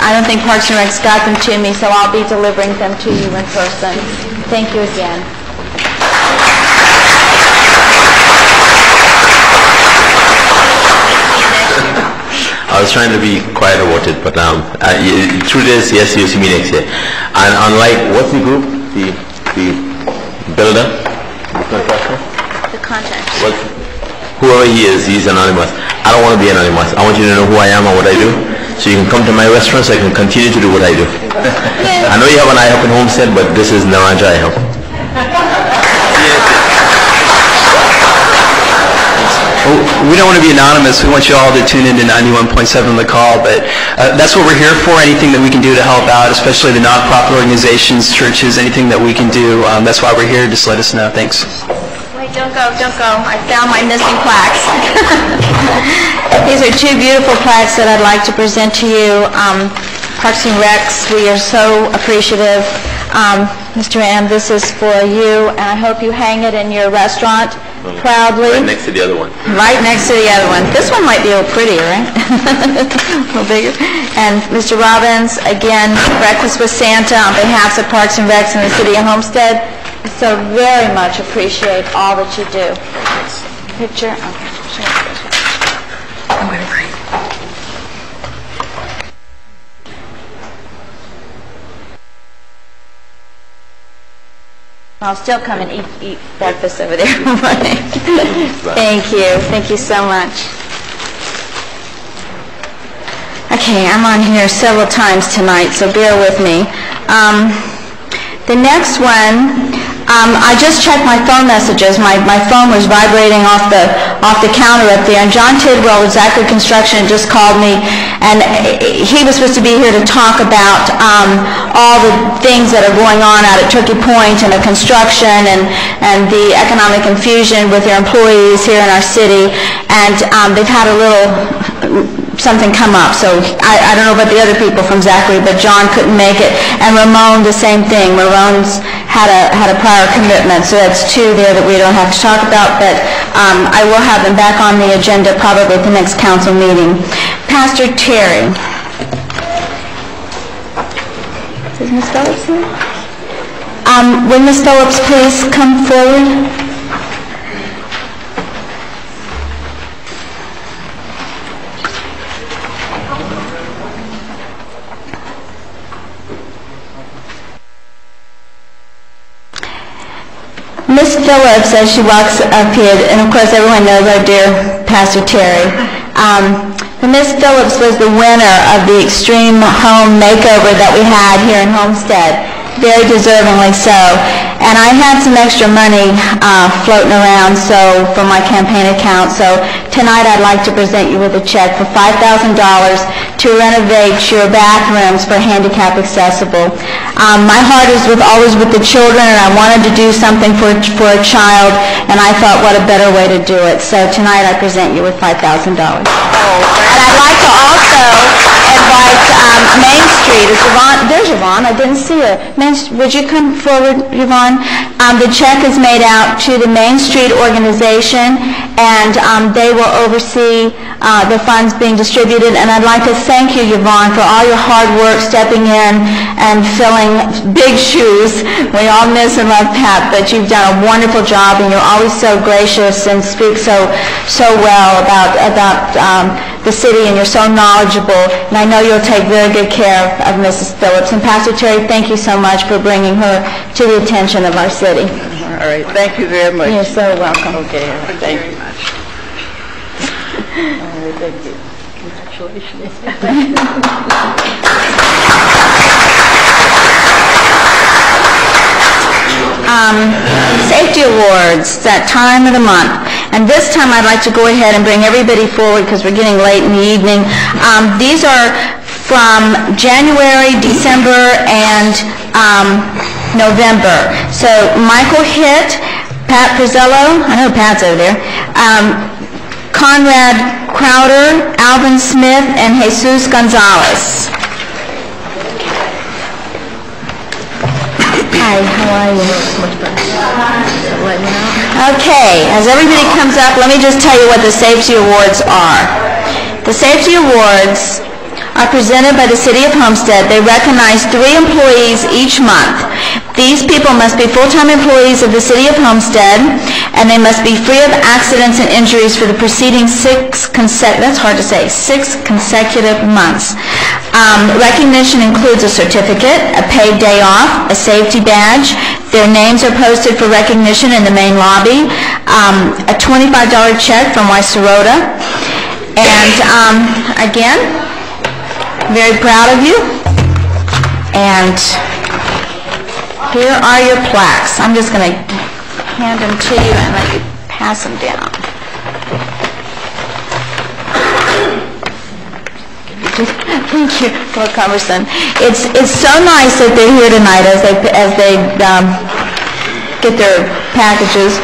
I don't think Parks and Rec's got them to me, so I'll be delivering them to you in person. Thank you again. I was trying to be quiet about it, but truth is, yes, you'll see me next year. And unlike, what's the group? The builder? The contractor? The contract. Well, whoever he is, he's anonymous. I don't want to be anonymous. I want you to know who I am and what I do, so you can come to my restaurant so I can continue to do what I do. I know you have an IHOP in Homestead, but this is Naranja IHOP. We don't want to be anonymous. We want you all to tune into 91.7 The Call, but that's what we're here for. Anything that we can do to help out, especially the nonprofit organizations, churches, anything that we can do. That's why we're here. Just let us know. Thanks. Wait, don't go. I found my missing plaques. These are two beautiful plaques that I'd like to present to you. Parks and Recs, we are so appreciative. Mr. M, this is for you, and I hope you hang it in your restaurant proudly. Right next to the other one. Right next to the other one. This one might be a little prettier, right? A little bigger. And Mr. Robbins, again, Breakfast with Santa on behalf of Parks and Recs in the city of Homestead. I so very much appreciate all that you do. Picture? Okay. I'm going to bring. I'll still come and eat breakfast over there. Thank you. Thank you so much. Okay, I'm on here several times tonight, so bear with me. The next one, I just checked my phone messages. My phone was vibrating off the counter up there, and John Tidwell with Zachary Construction just called me, and he was supposed to be here to talk about all the things that are going on out at Turkey Point and the construction and the economic infusion with their employees here in our city, and they've had a little something come up. So I don't know about the other people from Zachary, but John couldn't make it, and Ramon the same thing. Ramon's had a prior commitment, so that's two there that we don't have to talk about, but I will have them back on the agenda probably at the next council meeting. Pastor Terry. Is Ms. Phillips here? Will Ms. Phillips please come forward? Ms. Phillips, as she walks up here, and of course everyone knows our dear Pastor Terry, Ms. Phillips was the winner of the Extreme Home Makeover that we had here in Homestead, very deservingly so. And I had some extra money floating around for my campaign account, so tonight I'd like to present you with a check for $5,000 to renovate your bathrooms for handicap accessible. My heart is always with the children, and I wanted to do something for a child, and I thought, what a better way to do it. So tonight I present you with $5,000. And I'd like to also invite Main Street. Is Yvonne? There's Yvonne. I didn't see her. Would you come forward, Yvonne? The check is made out to the Main Street organization, and they will oversee the funds being distributed. And I'd like to thank you, Yvonne, for all your hard work stepping in and filling big shoes. We all miss and love Pat, but you've done a wonderful job, and you're always so gracious and speak so well about the city, and you're so knowledgeable. And I know you'll take very good care of Mrs. Phillips. And Pastor Terry, thank you so much for bringing her to the attention of our city. All right, thank you very much. You're so welcome. Okay, thank you. All right, thank you. Congratulations. Safety awards, that time of the month. And this time I'd like to go ahead and bring everybody forward because we're getting late in the evening. These are from January, December, and November. So Michael Hitt, Pat Prezzello, I know Pat's over there, Conrad Crowder, Alvin Smith, and Jesus Gonzalez. Hi, how are you? Okay, as everybody comes up, let me just tell you what the safety awards are. The safety awards are presented by the City of Homestead. They recognize 3 employees each month. These people must be full-time employees of the City of Homestead, and they must be free of accidents and injuries for the preceding 6 consecutive months. Recognition includes a certificate, a paid day off, a safety badge. Their names are posted for recognition in the main lobby, a $25 check from Waisorota, and again, very proud of you. And here are your plaques. I'm just going to hand them to you and let you pass them down. Thank you, Lord Cumberson. It's so nice that they're here tonight as they get their packages,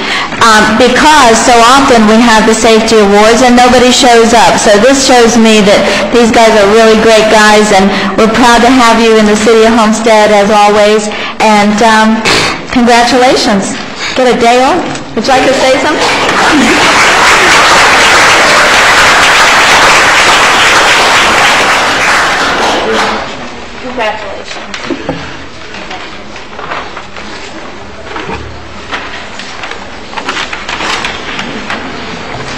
because so often we have the safety awards and nobody shows up. So this shows me that these guys are really great guys, and we're proud to have you in the city of Homestead as always. And congratulations. Get a day off. Would you like to say something? Congratulations.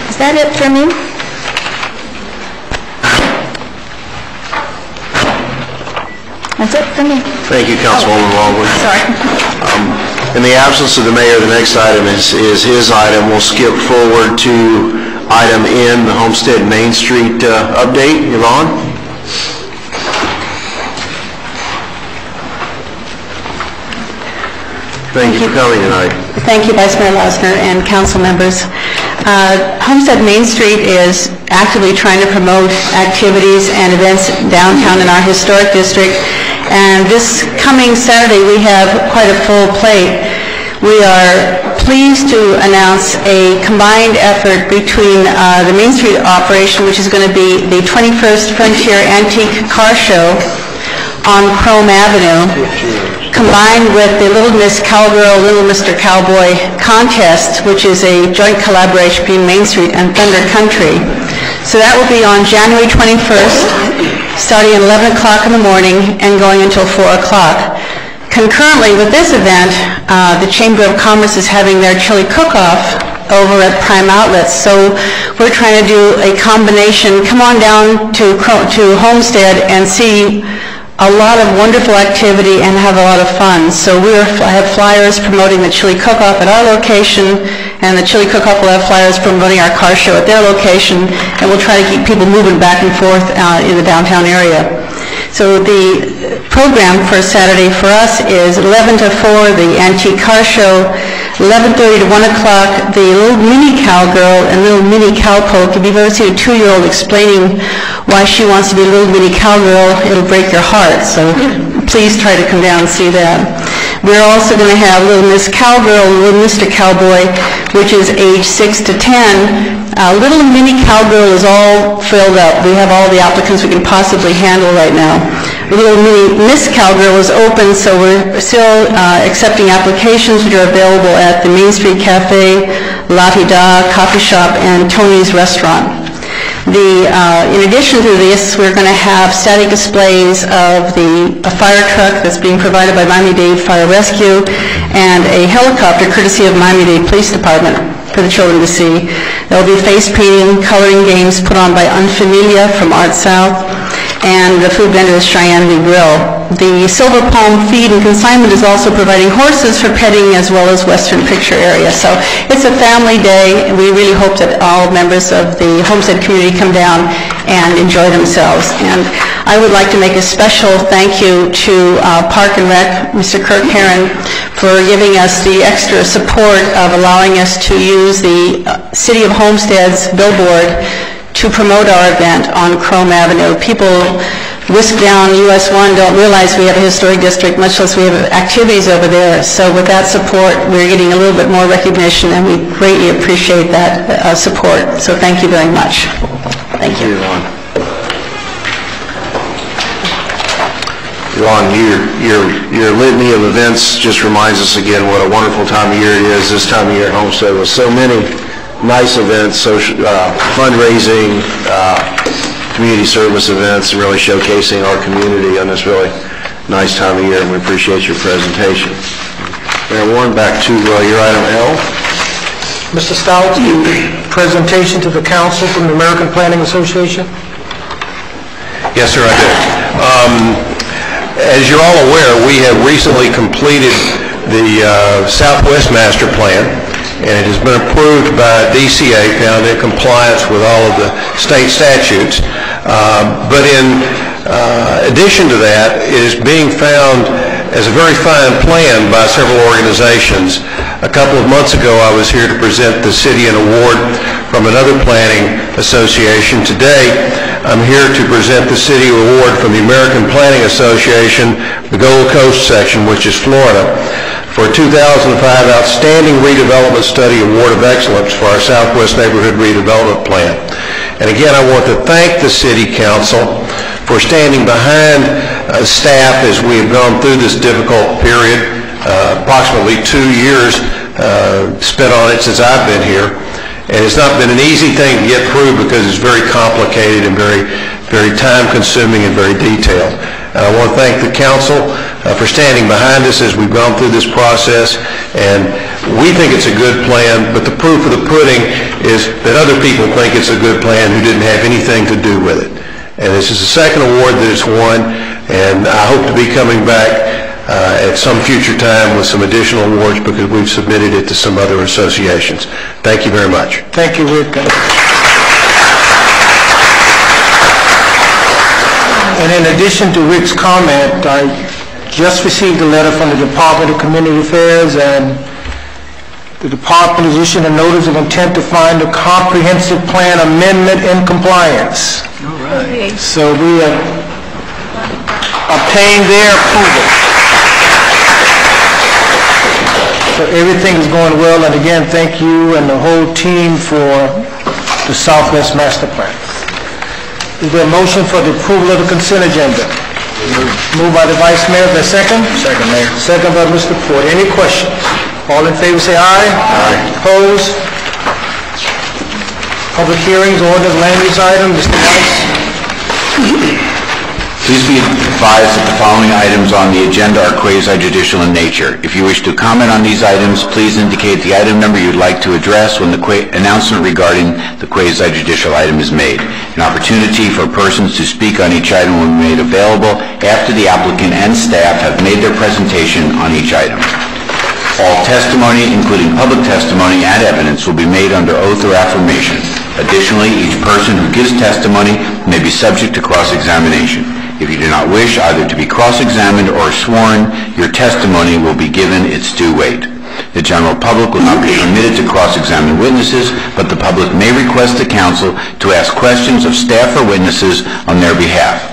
Is that it for me? That's it for me. Thank you, Councilwoman Longwood. Sorry. In the absence of the mayor, the next item is his item. We'll skip forward to item N, the Homestead Main Street update. Yvonne? Thank you for coming tonight. Thank you, Vice Mayor Lausner and council members. Homestead Main Street is actively trying to promote activities and events downtown in our historic district. And this coming Saturday, we have quite a full plate. We are pleased to announce a combined effort between the Main Street operation, which is going to be the 21st Frontier Antique Car Show on Chrome Avenue, combined with the Little Miss Cowgirl, Little Mr. Cowboy contest, which is a joint collaboration between Main Street and Thunder Country. So that will be on January 21st, starting at 11 o'clock in the morning and going until 4 o'clock. Concurrently with this event, the Chamber of Commerce is having their chili cook-off over at Prime Outlets. So we're trying to do a combination. Come on down to Homestead and see a lot of wonderful activity and have a lot of fun. So we have flyers promoting the chili cook-off at our location, and the chili cook-off will have flyers promoting our car show at their location, and we'll try to keep people moving back and forth in the downtown area. So the program for Saturday for us is 11 to 4, the antique car show, 11:30 to 1 o'clock, the little mini cowgirl and little mini cowpoke. If you've ever seen a 2-year-old explaining why she wants to be a little mini cowgirl, it'll break your heart. So please try to come down and see that. We're also going to have Little Miss Cowgirl and Little Mr. Cowboy, which is age 6 to 10. Little Mini Cowgirl is all filled up. We have all the applicants we can possibly handle right now. Little Mini Miss Cowgirl is open, so we're still accepting applications, which are available at the Main Street Cafe, La Da Coffee Shop, and Tony's Restaurant. In addition to this, we're going to have static displays of a fire truck that's being provided by Miami-Dade Fire Rescue and a helicopter courtesy of Miami-Dade Police Department for the children to see. There will be face painting, coloring games put on by Unfamilia from Art South, and the food vendor is Cheyenne the Grill. The Silver Palm Feed and Consignment is also providing horses for petting as well as Western Picture area. So it's a family day, and we really hope that all members of the Homestead community come down and enjoy themselves. And I would like to make a special thank you to Park and Rec, Mr. Kirk Herron, for giving us the extra support of allowing us to use the City of Homestead's billboard to promote our event on Chrome Avenue. People whisk down US 1 don't realize we have a historic district, much less we have activities over there. So with that support, we're getting a little bit more recognition, and we greatly appreciate that support. So thank you very much. Thank you. Yvonne, your litany of events just reminds us again what a wonderful time of year it is this time of year at Homestead, with so many nice events, fundraising, community service events, and really showcasing our community on this really nice time of year, and we appreciate your presentation. Mayor Warren, back to your item L. Mr. Stout, presentation to the council from the American Planning Association? Yes, sir, I do. As you're all aware, we have recently completed the Southwest Master Plan, and it has been approved by DCA, found in compliance with all of the state statutes. But in addition to that, it is being found as a very fine plan by several organizations. A couple of months ago, I was here to present the city an award from another planning association. Today, I'm here to present the city award from the American Planning Association, the Gold Coast section, which is Florida, for a 2005 Outstanding Redevelopment Study Award of Excellence for our Southwest Neighborhood Redevelopment Plan. And again, I want to thank the City Council for standing behind staff as we have gone through this difficult period. Approximately 2 years spent on it since I've been here. And it's not been an easy thing to get through because it's very complicated and very time-consuming and very detailed. And I want to thank the council for standing behind us as we've gone through this process. And we think it's a good plan, but the proof of the pudding is that other people think it's a good plan who didn't have anything to do with it. And this is the second award that it's won, and I hope to be coming back at some future time with some additional awards because we've submitted it to some other associations. Thank you very much. Thank you, Rick. And in addition to Rick's comment, I just received a letter from the Department of Community Affairs, and the department has issued a notice of intent to find a comprehensive plan amendment in compliance. All right. So we have obtained their approval. So everything is going well, and again, thank you and the whole team for the Southwest Master Plan. Is there a motion for the approval of the consent agenda? Moved by the Vice Mayor. Is there a second? Second, Mayor. Second by Mr. Ford. Any questions? All in favor say aye. Aye. Opposed? Public hearings, orders, land use item. Mr. Weiss. Please be advised that the following items on the agenda are quasi-judicial in nature. If you wish to comment on these items, please indicate the item number you'd like to address when the announcement regarding the quasi-judicial item is made. An opportunity for persons to speak on each item will be made available after the applicant and staff have made their presentation on each item. All testimony, including public testimony and evidence, will be made under oath or affirmation. Additionally, each person who gives testimony may be subject to cross-examination. If you do not wish either to be cross-examined or sworn, your testimony will be given its due weight. The general public will not be permitted to cross-examine witnesses, but the public may request the council to ask questions of staff or witnesses on their behalf.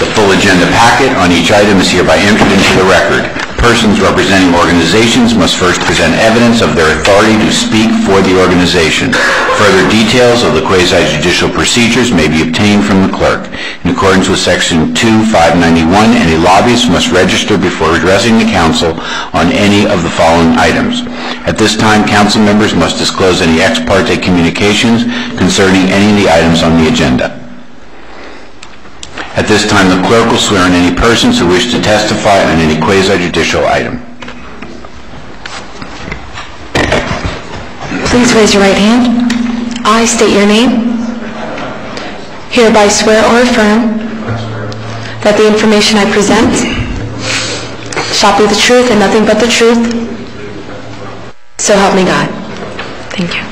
The full agenda packet on each item is hereby entered into the record. Persons representing organizations must first present evidence of their authority to speak for the organization. Further details of the quasi-judicial procedures may be obtained from the clerk. In accordance with Section 2591, any lobbyist must register before addressing the council on any of the following items. At this time, council members must disclose any ex parte communications concerning any of the items on the agenda. At this time, the clerk will swear in any persons who wish to testify on any quasi-judicial item. Please raise your right hand. I state your name. Hereby swear or affirm that the information I present shall be the truth and nothing but the truth. So help me God. Thank you.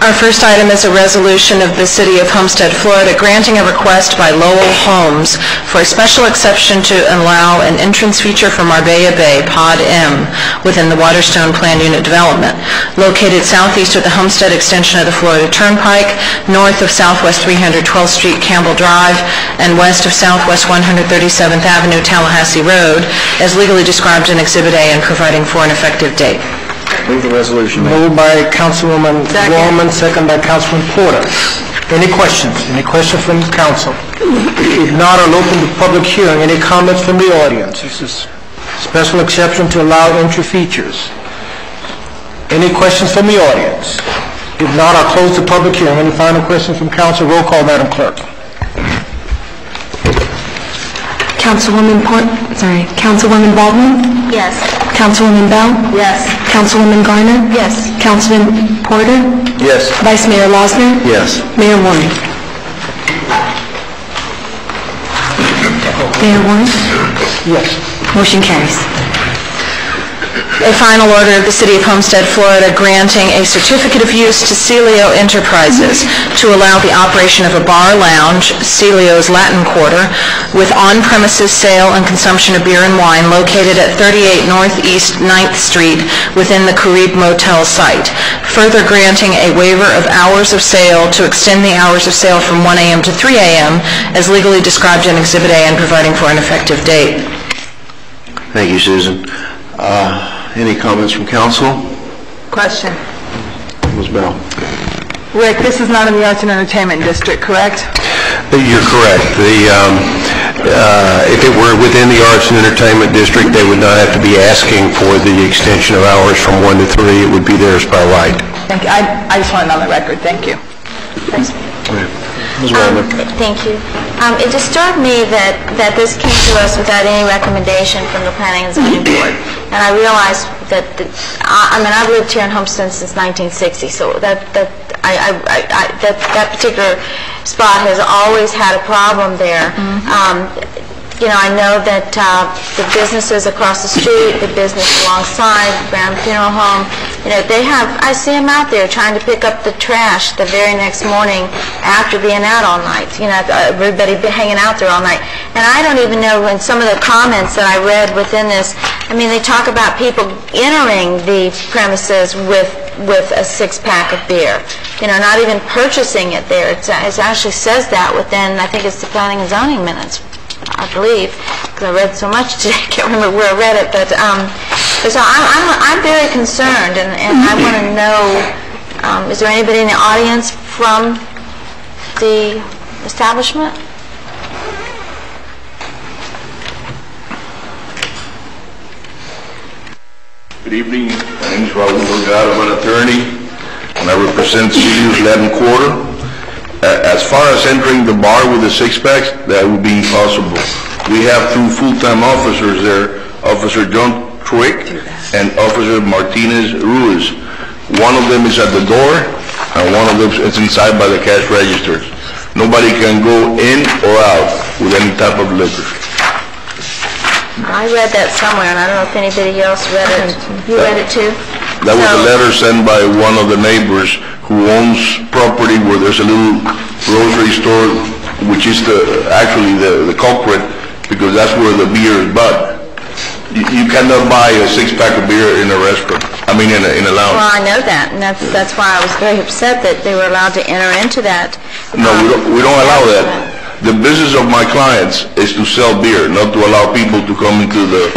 Our first item is a resolution of the City of Homestead, Florida, granting a request by Lowell Homes for a special exception to allow an entrance feature for Marbella Bay, Pod M, within the Waterstone Plan Unit development, located southeast of the Homestead extension of the Florida Turnpike, north of Southwest 312th Street, Campbell Drive, and west of Southwest 137th Avenue, Tallahassee Road, as legally described in Exhibit A and providing for an effective date. Move the resolution. Moved by Councilwoman Gorman, second by Councilman Porter. Any questions? Any questions from the council? If not, I'll open the public hearing. Any comments from the audience? This is special exception to allow entry features. Any questions from the audience? If not, I'll close the public hearing. Any final questions from council? Roll call, Madam Clerk. Councilwoman Baldwin? Yes. Councilwoman Bell? Yes. Councilwoman Garner? Yes. Councilman Porter? Yes. Vice Mayor Losner? Yes. Mayor Warren? Mayor Warren? Yes. Motion carries. A final order of the City of Homestead, Florida, granting a certificate of use to Celio Enterprises to allow the operation of a bar lounge, Celio's Latin Quarter, with on-premises sale and consumption of beer and wine located at 38 Northeast 9th Street within the Carib Motel site. Further granting a waiver of hours of sale to extend the hours of sale from 1 a.m. to 3 a.m. as legally described in Exhibit A and providing for an effective date. Thank you, Susan. Any comments from council? Question. Ms. Bell. Rick, this is not in the Arts and Entertainment District, correct? You're correct. If it were within the Arts and Entertainment District, they would not have to be asking for the extension of hours from 1 to 3. It would be theirs by right. Thank you. I just want it on the record. Thank you. Thanks. Ms. Wallner. Thank you. It disturbed me that this came to us without any recommendation from the Planning and Zoning Board. And I realized that, I've lived here in Homestead since 1960, so that particular spot has always had a problem there. I know that the businesses across the street, the business alongside, Brown Funeral Home, I see them out there trying to pick up the trash the very next morning after being out all night. Everybody been hanging out there all night. And I don't even know, in some of the comments that I read within this, they talk about people entering the premises with a six-pack of beer. Not even purchasing it there. It actually says that within, I think it's the Planning and Zoning minutes, I believe, because I read so much today, I can't remember where I read it, but so I'm very concerned, and I want to know, is there anybody in the audience from the establishment? Good evening. My name is Raul Delgado. I'm an attorney, and I represent Celio's Latin Quarter. As far as entering the bar with the six-packs, that would be impossible. We have two full-time officers there, Officer John Trick and Officer Martinez Ruiz. One of them is at the door, and one of them is inside by the cash registers. Nobody can go in or out with any type of liquor. I read that somewhere, and I don't know if anybody else read it. You read it too? That was a letter sent by one of the neighbors who owns property where there's a little grocery store, which is actually the culprit, because that's where the beer is bought. You cannot buy a six-pack of beer in a restaurant. In a lounge. Well, I know that, and that's why I was very upset that they were allowed to enter into that. No, we don't allow that. The business of my clients is to sell beer, not to allow people to come into the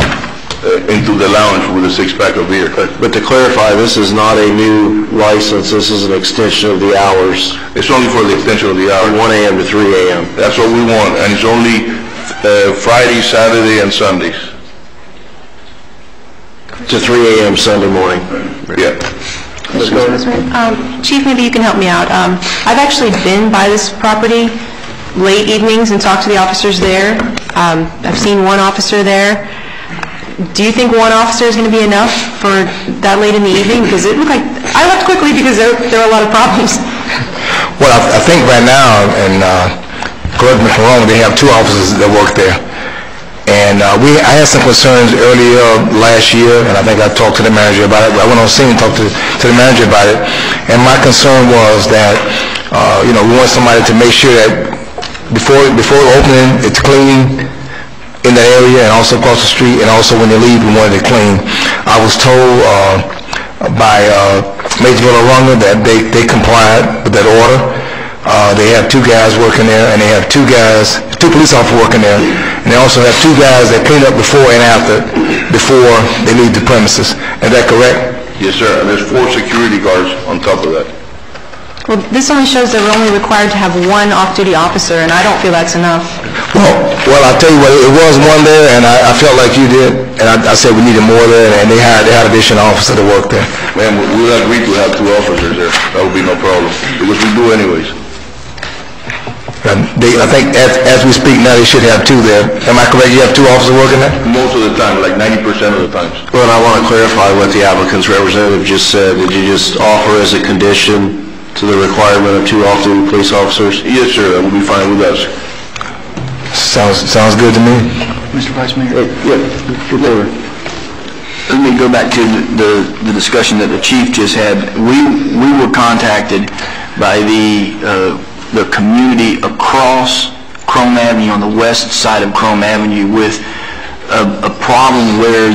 lounge with a six-pack of beer. But to clarify, this is not a new license. This is an extension of the hours. It's only for the extension of the hours. From 1 a.m. to 3 a.m. That's what we want, and it's only Friday, Saturday, and Sundays. To 3 a.m. Sunday morning. Yeah. Ms. Gardner? Chief, maybe you can help me out. I've actually been by this property late evenings and talked to the officers there. I've seen one officer there. Do you think one officer is going to be enough for that late in the evening? Because it looked like I left quickly because there were a lot of problems. Well, I think right now, and correct me if I'm wrong, they have two officers that work there. And I had some concerns earlier last year, and I think I talked to the manager about it. I went on scene and talked to the manager about it. And my concern was that, we want somebody to make sure that before opening, it's clean in that area and also across the street, and also when they leave, we wanted it clean. I was told by Major Villarunga that they complied with that order. They have two guys working there, and they have two police officers working there, and they also have two guys that clean up before and after, before they leave the premises. Is that correct? Yes, sir. And there's 4 security guards on top of that. Well, this only shows that we're only required to have one off-duty officer, and I don't feel that's enough. Well, I'll tell you what, it was one there, and I felt like you did, and I said we needed more there, and they had additional officer to work there. Man, we'll agree to have 2 officers there. That would be no problem, because we do anyways. I think as we speak now, they should have 2 there. Am I correct? You have 2 officers working there? Most of the time, like 90% of the times. Well, and I want to clarify what the applicant's representative just said. Did you just offer as a condition to the requirement of 2 off-duty police officers? Yes, sir, that will be fine with us. Sounds good to me. Mr. Vice Mayor? Yeah. Let me go back to the discussion that the chief just had. We were contacted by the community across Chrome Avenue, on the west side of Chrome Avenue, with a problem where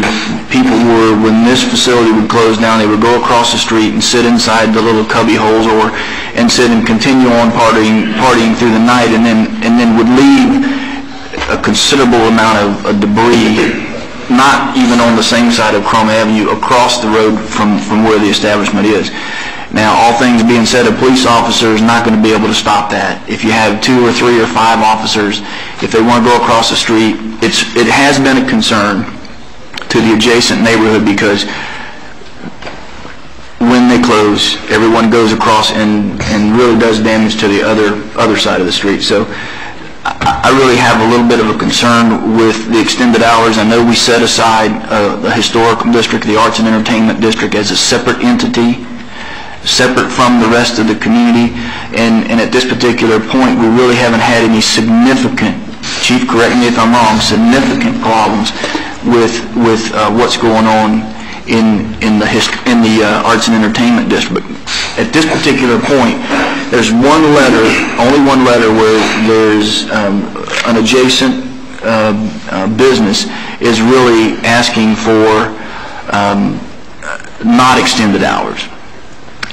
people were, when this facility would close down, they would go across the street and sit inside the little cubby holes and sit and continue on partying through the night, and then would leave a considerable amount of debris, not even on the same side of Chrome Avenue, across the road from where the establishment is. Now, all things being said, a police officer is not going to be able to stop that. If you have 2 or 3 or 5 officers, if they want to go across the street, it has been a concern to the adjacent neighborhood, because when they close, everyone goes across and really does damage to the other side of the street. So I really have a little bit of a concern with the extended hours. I know we set aside the historical district, the arts and entertainment district, as a separate entity, separate from the rest of the community, and at this particular point, we really haven't had any significant, Chief, correct me if I'm wrong, significant problems with what's going on in the arts and entertainment district. At this particular point, there's only one letter where there's an adjacent business is really asking for not extended hours.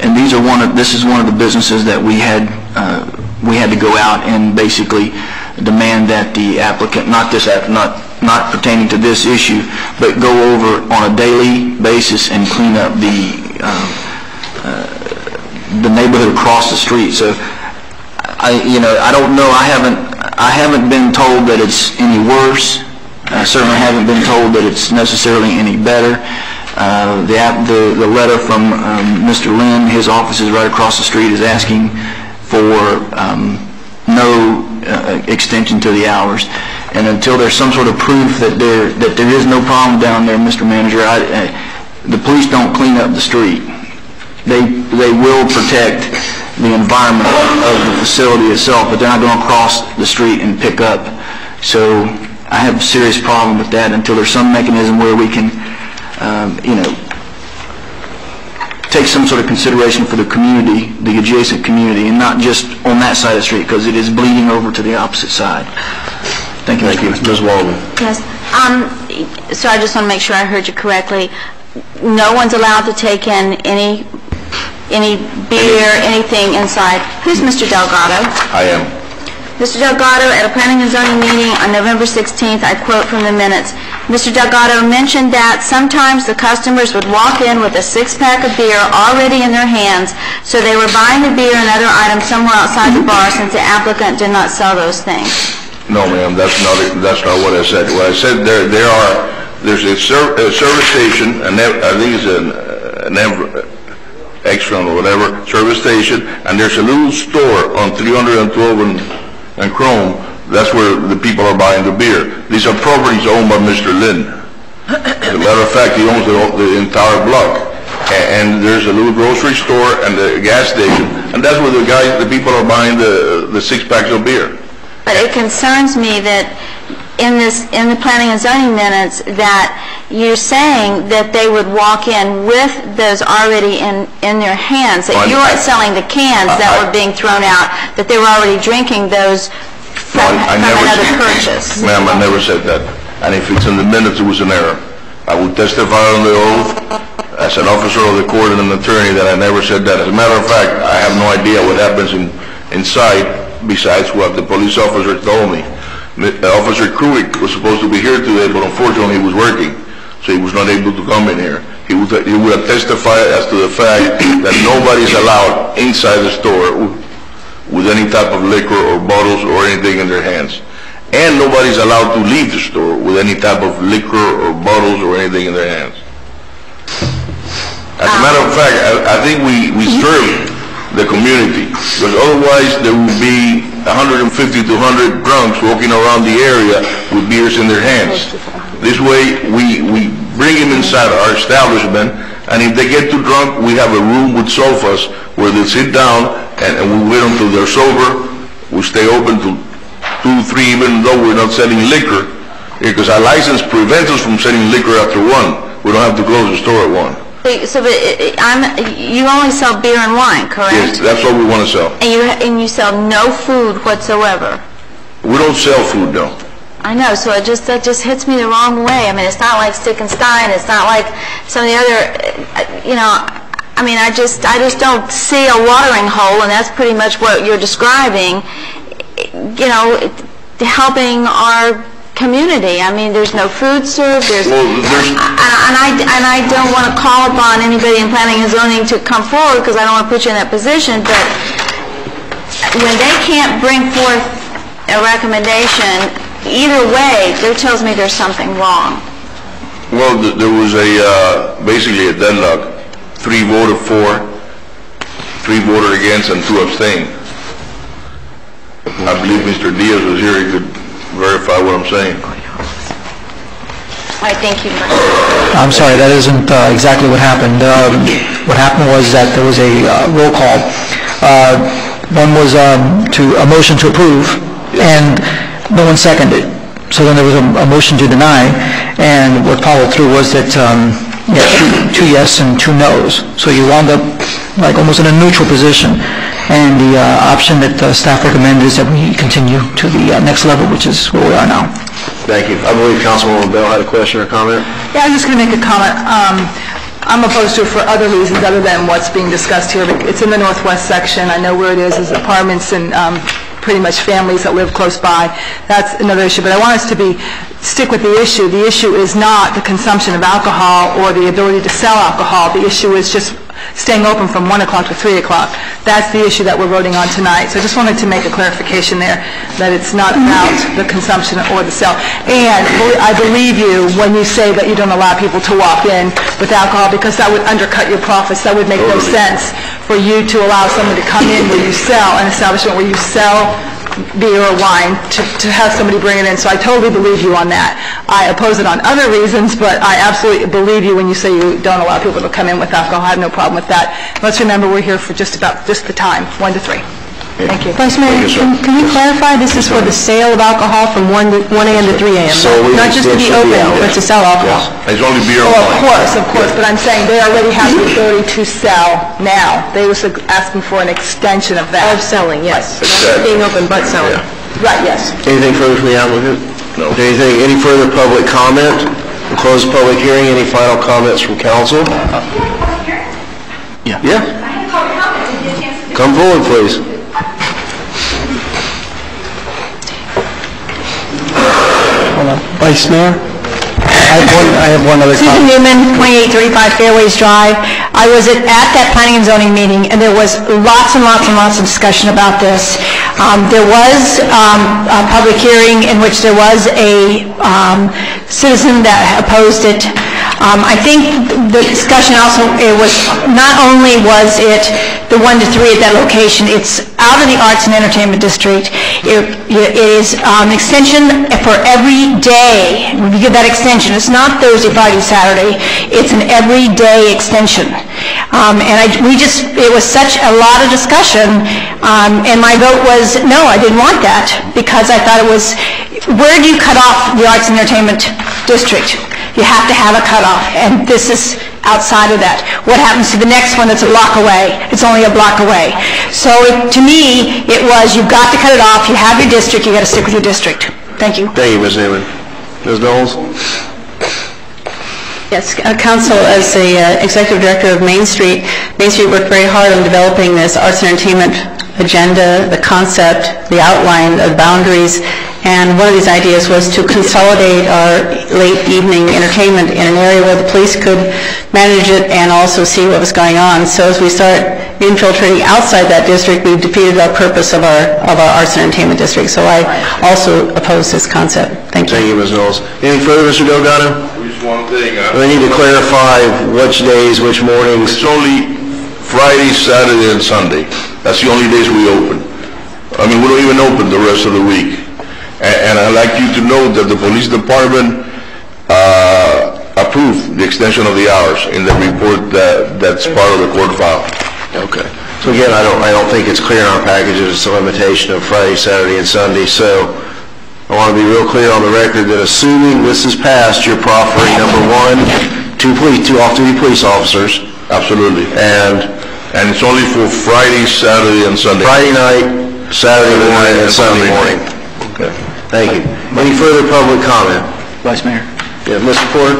And this is one of the businesses that we had to go out and basically demand that the applicant, not pertaining to this issue, but go over on a daily basis and clean up the neighborhood across the street. So I don't know. I haven't been told that it's any worse. I certainly haven't been told that it's necessarily any better. The letter from Mr. Lynn, his office is right across the street, is asking for no extension to the hours. And until there's some sort of proof that there is no problem down there, Mr. Manager, the police don't clean up the street. They will protect the environment of the facility itself, but they're not going to cross the street and pick up. So I have a serious problem with that until there's some mechanism where we can take some sort of consideration for the community, the adjacent community, and not just on that side of the street, because it is bleeding over to the opposite side. Thank you, Ms. Waldman. Yes. So I just want to make sure I heard you correctly. No one's allowed to take in any beer, anything inside. Who's Mr. Delgado? I am. Mr. Delgado, at a planning and zoning meeting on November 16th, I quote from the minutes, Mr. Delgado mentioned that sometimes the customers would walk in with a 6-pack of beer already in their hands, so they were buying the beer and other items somewhere outside the bar since the applicant did not sell those things. No, ma'am, that's not what I said. What I said, there's a service station, and I think it's an Exxon or whatever service station, and there's a little store on 312 and Chrome. That's where the people are buying the beer. These are properties owned by Mr. Lynn. As a matter of fact, he owns the entire block. And there's a little grocery store and the gas station, and that's where the people are buying the 6-packs of beer. But it concerns me that in the planning and zoning minutes that you're saying that they would walk in with those already in their hands, that you weren't selling the cans that were being thrown out, that they were already drinking those from another purchase. Ma'am, I never said that. And if it's in the minutes, it was an error. I will testify on the oath as an officer of the court and an attorney that I never said that. As a matter of fact, I have no idea what happens inside besides what the police officer told me. Officer Kruick was supposed to be here today, but unfortunately he was working, so he was not able to come in here. He would have testified as to the fact that nobody's allowed inside the store with any type of liquor or bottles or anything in their hands. And nobody's allowed to leave the store with any type of liquor or bottles or anything in their hands. As a matter of fact, I think we serve the community, because otherwise there would be 150 to 100 drunks walking around the area with beers in their hands. This way, we bring them inside our establishment, and if they get too drunk, we have a room with sofas where they sit down, and we wait until they're sober. We stay open till 2, 3, even though we're not selling liquor, because our license prevents us from selling liquor after 1. We don't have to close the store at 1. So you only sell beer and wine, correct? Yes, that's what we want to sell. And you sell no food whatsoever? We don't sell food, no. I know, so that just hits me the wrong way. I mean, it's not like Stick and Stein. It's not like some of the other, I mean, I just don't see a watering hole, and that's pretty much what you're describing, helping our community. I mean, there's no food served. And I don't want to call upon anybody in planning and zoning to come forward because I don't want to put you in that position. But when they can't bring forth a recommendation, either way, that tells me there's something wrong. Well, there was basically a deadlock. 3 voted for, 3 voted against, and 2 abstained. I believe Mr. Diaz was here. He could verify what I'm saying. All right, thank you. I'm sorry, that isn't exactly what happened. What happened was that there was a roll call. One was a motion to approve, and no one seconded. So then there was a motion to deny, and what followed through was that you had 2 yes and 2 no's. So you wound up like almost in a neutral position. And the option that staff recommended is that we continue to the next level, which is where we are now. Thank you. I believe Councilwoman Bell had a question or comment. Yeah, I'm just going to make a comment. I'm opposed to it for other reasons other than what's being discussed here. It's in the northwest section. I know where it is. It's apartments and pretty much families that live close by. That's another issue. But I want us to stick with the issue. The issue is not the consumption of alcohol or the ability to sell alcohol. The issue is just staying open from 1 o'clock to 3 o'clock. That's the issue that we're voting on tonight. So I just wanted to make a clarification there that it's not about the consumption or the sale. And I believe you when you say that you don't allow people to walk in with alcohol because that would undercut your profits. That would make no sense for you to allow someone to come in where you sell, an establishment where you sell beer or wine, to have somebody bring it in. So I totally believe you on that. I oppose it on other reasons, but I absolutely believe you when you say you don't allow people to come in with alcohol. I have no problem with that. Let's remember we're here for just the time, 1 to 3. Thank you. Vice Mayor, can you clarify this is for the sale of alcohol from 1 a.m. to 3 a.m., not just to be open, but to sell alcohol? Yes. It's only beer. Of course, but I'm saying they already have the authority to sell now. They were asking for an extension of that. Of selling, yes. Not being open, but selling. Yeah. Right, yes. Anything further from the applicant? No. Any further public comment? We'll close the public hearing. Any final comments from council? Yeah. Come forward, please. Vice Mayor? I have one other Susan comment. Newman, 2835 Fairways Drive. I was at that planning and zoning meeting, and there was lots and lots and lots of discussion about this. There was a public hearing in which there was a citizen that opposed it. I think the discussion also, it was not only was it the 1 to 3 at that location, it's out of the Arts and Entertainment District. It is an extension for every day. We give that extension. It's not Thursday, Friday, Saturday. It's an everyday extension. It was such a lot of discussion, and my vote was no, I didn't want that, because I thought it was, where do you cut off the Arts and Entertainment District? You have to have a cutoff, and this is outside of that. What happens to the next one that's a block away? It's only a block away. So to me, it was, you've got to cut it off. You have your district. You've got to stick with your district. Thank you. Thank you, Ms. Newman. Ms. Knowles? Yes, Council, as the Executive Director of Main Street worked very hard on developing this arts and entertainment agenda, the concept, the outline, the boundaries, and one of these ideas was to consolidate our late evening entertainment in an area where the police could manage it and also see what was going on. So as we start infiltrating outside that district, we've defeated our purpose of our arts and entertainment district. So I also oppose this concept. Thank you. Thank you, Ms. Knowles. Anything further, Mr. Delgado? Just one thing. We need to clarify which days, which mornings. It's only Friday, Saturday, and Sunday. That's the only days we open. I mean, we don't even open the rest of the week. And I'd like you to know that the police department approved the extension of the hours in the report that's part of the court file. Okay. So again, I don't think it's clear in our packages. It's a limitation of Friday, Saturday, and Sunday. So I want to be real clear on the record that assuming this is passed, you're proffering, number one, two off-duty police officers. Absolutely. And it's only for Friday, Saturday, and Sunday. Friday night, Saturday morning, and Sunday morning. Okay. Thank you. Any further public comment? Vice Mayor. Yeah, Mr. Porter?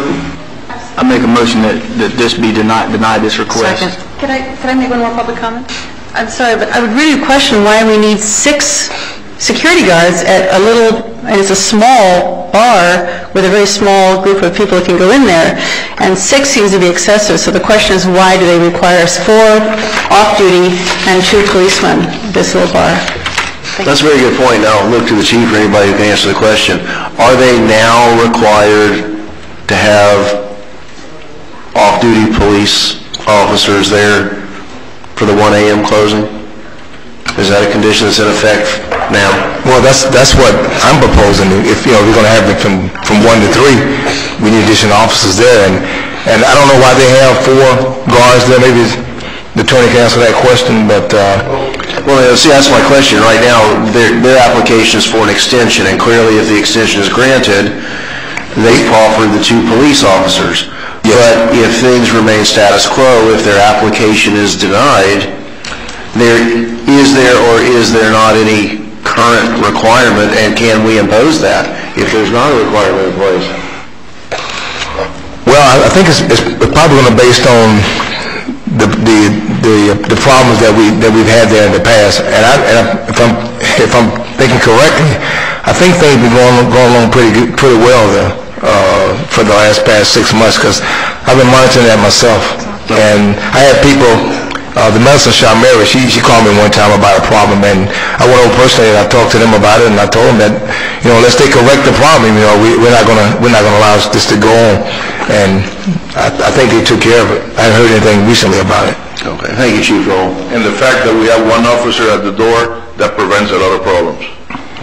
I make a motion that this be deny this request. Second. Could I make one more public comment? I'm sorry, but I would really question why we need 6 security guards at a little, and it's a small bar with a very small group of people that can go in there, and 6 seems to be excessive. So the question is, why do they require 4 off-duty and 2 policemen at this little bar? That's a very good point. Now, look to the chief or anybody who can answer the question. Are they now required to have off-duty police officers there for the 1 a.m. closing? Is that a condition that's in effect now? Well, that's what I'm proposing. If we're going to have it from 1 to 3, we need additional officers there. And I don't know why they have 4 guards there. Maybe the attorney can answer that question, but... Well, see, that's my question. Right now, their application is for an extension, and clearly if the extension is granted, they've offered the 2 police officers. Yes. But if things remain status quo, if their application is denied, is there not any current requirement, and can we impose that if there's not a requirement in place? Well, I think it's probably going to be based on the problems that we've had there in the past, and if I'm thinking correctly, I think things have been going along pretty well there for the past 6 months, because I've been monitoring that myself. And I had people, the medicine shop Mary, she called me one time about a problem, and I went over personally and I talked to them about it, and I told them that unless they correct the problem, we're not gonna allow this to go on. And I think they took care of it. I haven't heard anything recently about it. Okay, thank you, Chief Roll. And the fact that we have 1 officer at the door, that prevents a lot of problems.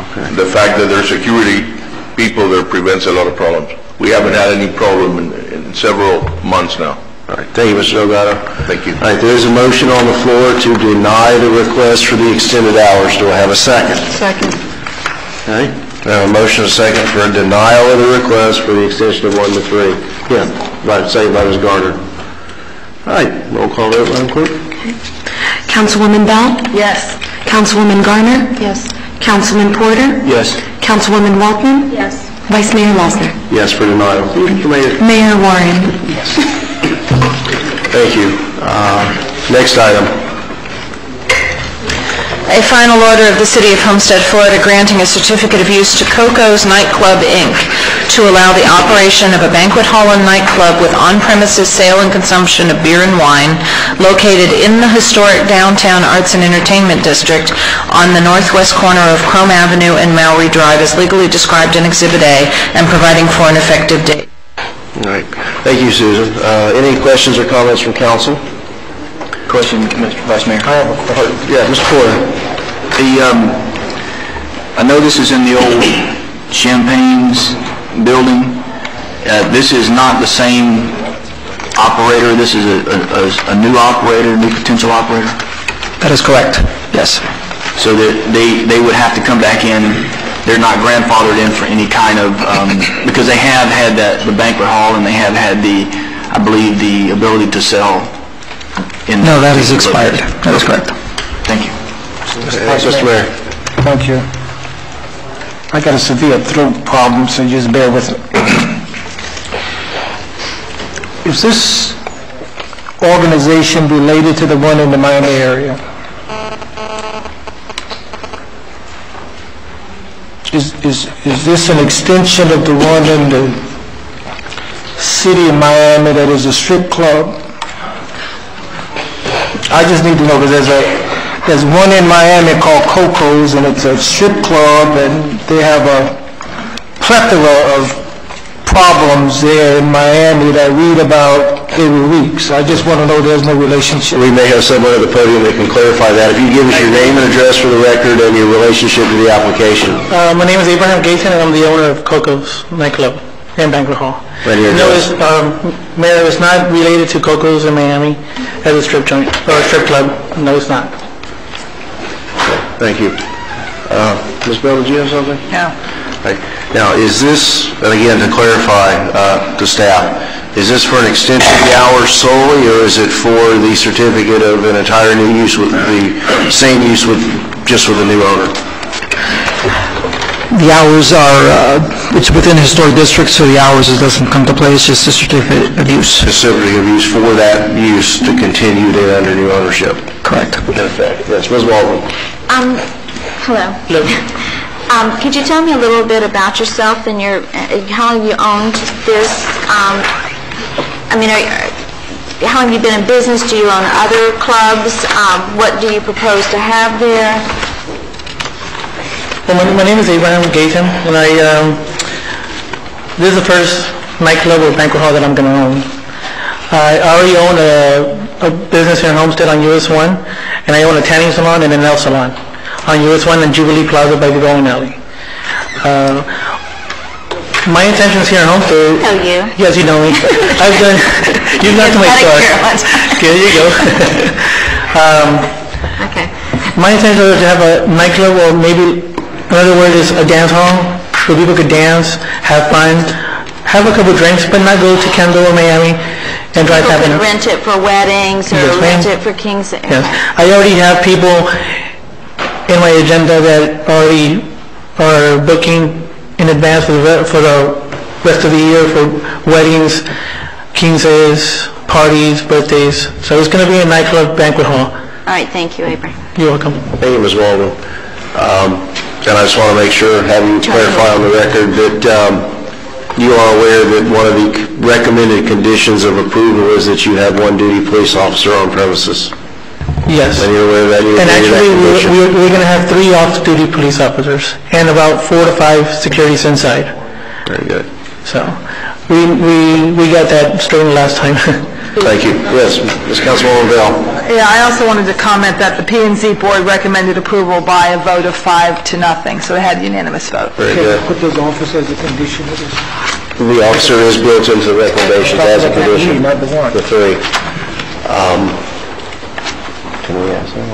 Okay. The fact that there's security people there prevents a lot of problems. We haven't had any problem in several months now. All right, thank you, Mr. Delgado. Thank you. All right, there is a motion on the floor to deny the request for the extended hours. Do I have a second? Second. Okay. I have a motion and a second for a denial of the request for the extension of 1 to 3. Yeah, right, second by Ms. Garner. All right, roll call vote, Madam Clerk. Okay. Councilwoman Bell? Yes. Councilwoman Garner? Yes. Councilman Porter? Yes. Councilwoman Waltman? Yes. Vice Mayor Losner? Yes for denial. Mayor Warren? Thank you. Next item. A final order of the City of Homestead, Florida, granting a certificate of use to Coco's Nightclub, Inc. to allow the operation of a banquet hall and nightclub with on-premises sale and consumption of beer and wine located in the historic downtown Arts and Entertainment District on the northwest corner of Chrome Avenue and Maury Drive as legally described in Exhibit A and providing for an effective date. All right. Thank you, Susan. Any questions or comments from council? Question, Mr. Vice Mayor. Yeah, Mr. Porter. I know this is in the old Champagne's building. This is not the same operator. This is a new operator, new potential operator? That is correct, yes. So that they would have to come back in. They're not grandfathered in for any kind of, because they have had the banquet hall and they have had I believe, the ability to sell. No, that is expired. That is correct. Thank you. Mr. Mayor. Thank you. I got a severe throat problem, so just bear with me. Is this organization related to the one in the Miami area? Is this an extension of the one in the city of Miami that is a strip club? I just need to know, because there's one in Miami called Coco's, and it's a strip club, and they have a plethora of problems there in Miami that I read about every week. So I just want to know there's no relationship. We may have someone at the podium that can clarify that. If you give us your name and address for the record and your relationship to the application. My name is Abraham Gayton, and I'm the owner of Coco's nightclub and banquet hall. No, Mayor, it's not related to Coco's in Miami as a strip joint or a strip club. No, it's not. Thank you. Ms. Bell, did you have something? Yeah. Right. Now, is this, and again, to clarify to staff, is this for an extension of the hours solely, or is it for the certificate of an entire new use with the same use with just with a new owner? The hours are, it's within the historic district, so the hours doesn't come to play. It's just a certificate of use. Certificate of use for that use to continue there under new ownership. Correct. In effect. Yes, Ms. Baldwin. Hello. Could you tell me a little bit about yourself and how long you owned this? How long have you been in business? Do you own other clubs? What do you propose to have there? Well, my name is Abraham Gayton, and this is the first nightclub or banquet hall that I'm going to own. I already own a business here in Homestead on US 1, and I own a tanning salon and a nail salon on US 1 and Jubilee Plaza by the bowling alley. My intentions here in Homestead... I know you. Yes, you know me. You've gone to my store. There you go. Okay. My intention is to have a nightclub, or maybe another word is a dance hall, where people could dance, have fun, have a couple drinks, but not go to Kendall or Miami and drive People having... could rent it for weddings or rent it for King's... Yes. I already have people in my agenda that already are booking in advance for the rest of the year for weddings, King's, parties, birthdays. So it's going to be a nightclub banquet hall. All right, thank you, Abraham. You're welcome. Thank you, Ms. Baldwin. And I just want to make sure, have you clarify on the record that you are aware that one of the recommended conditions of approval is that you have one duty police officer on premises. Yes. And you're aware of that? And actually, we're going to have 3 off-duty police officers and about 4 to 5 securities inside. Very good. So we got that straight last time. Thank you. Yes, Ms. Councilwoman Bell. Yeah, I also wanted to comment that the P&Z board recommended approval by a vote of 5-0, so they had a unanimous vote. Very good. Put those officers as a condition of this. The officer is built into the recommendations as a condition. Not the warrant. The 3. Can we ask that?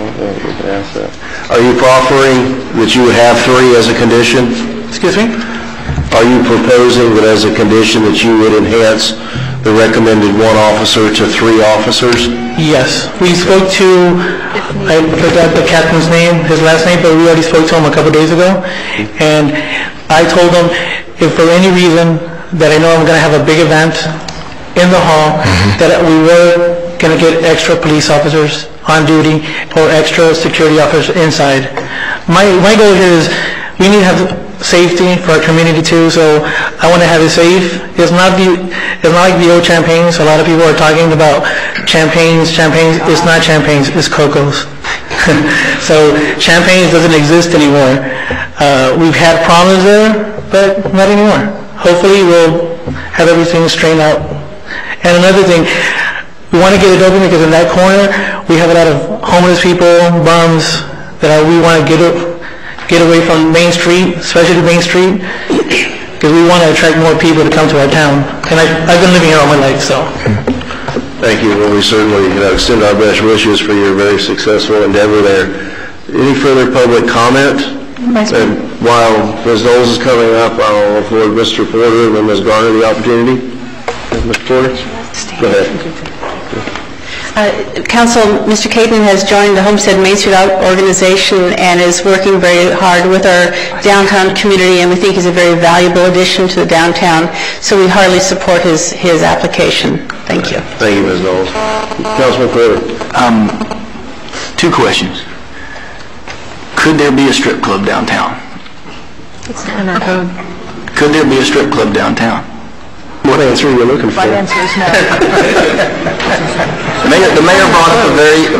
We can ask that. Are you proffering that you would have 3 as a condition? Excuse me? Are you proposing that as a condition that you would enhance the recommended 1 officer to 3 officers? Yes. We spoke to, I forgot the captain's name, his last name, but we already spoke to him a couple days ago. And I told him if for any reason that I know I'm going to have a big event in the hall, that we were going to get extra police officers on duty or extra security officers inside. My goal here is we need to have safety for our community too, so I want to have it safe. It's not like the old champagnes. A lot of people are talking about champagnes. It's not champagnes, it's Coco's. So champagnes doesn't exist anymore. We've had problems there, but not anymore. Hopefully we'll have everything straightened out. And another thing, we want to get it open because in that corner we have a lot of homeless people, bums, that we want to get away from Main Street, especially Main Street, because we want to attract more people to come to our town. And I've been living here all my life, so. Thank you. Well, we certainly extend our best wishes for your very successful endeavor there. Any further public comment? And while Ms. Knowles is coming up, I'll afford Mr. Porter and Ms. Garner the opportunity. Mr. Porter? Go ahead. Council, Mr. Caton has joined the Homestead Main Street organization and is working very hard with our downtown community, and we think he's a very valuable addition to the downtown, so we heartily support his application. Thank you. Thank you, Ms. Knowles. Councilman Porter. 2 questions. Could there be a strip club downtown? It's not in our code. Could there be a strip club downtown? What answer are you looking for? My answer is no. The mayor brought up a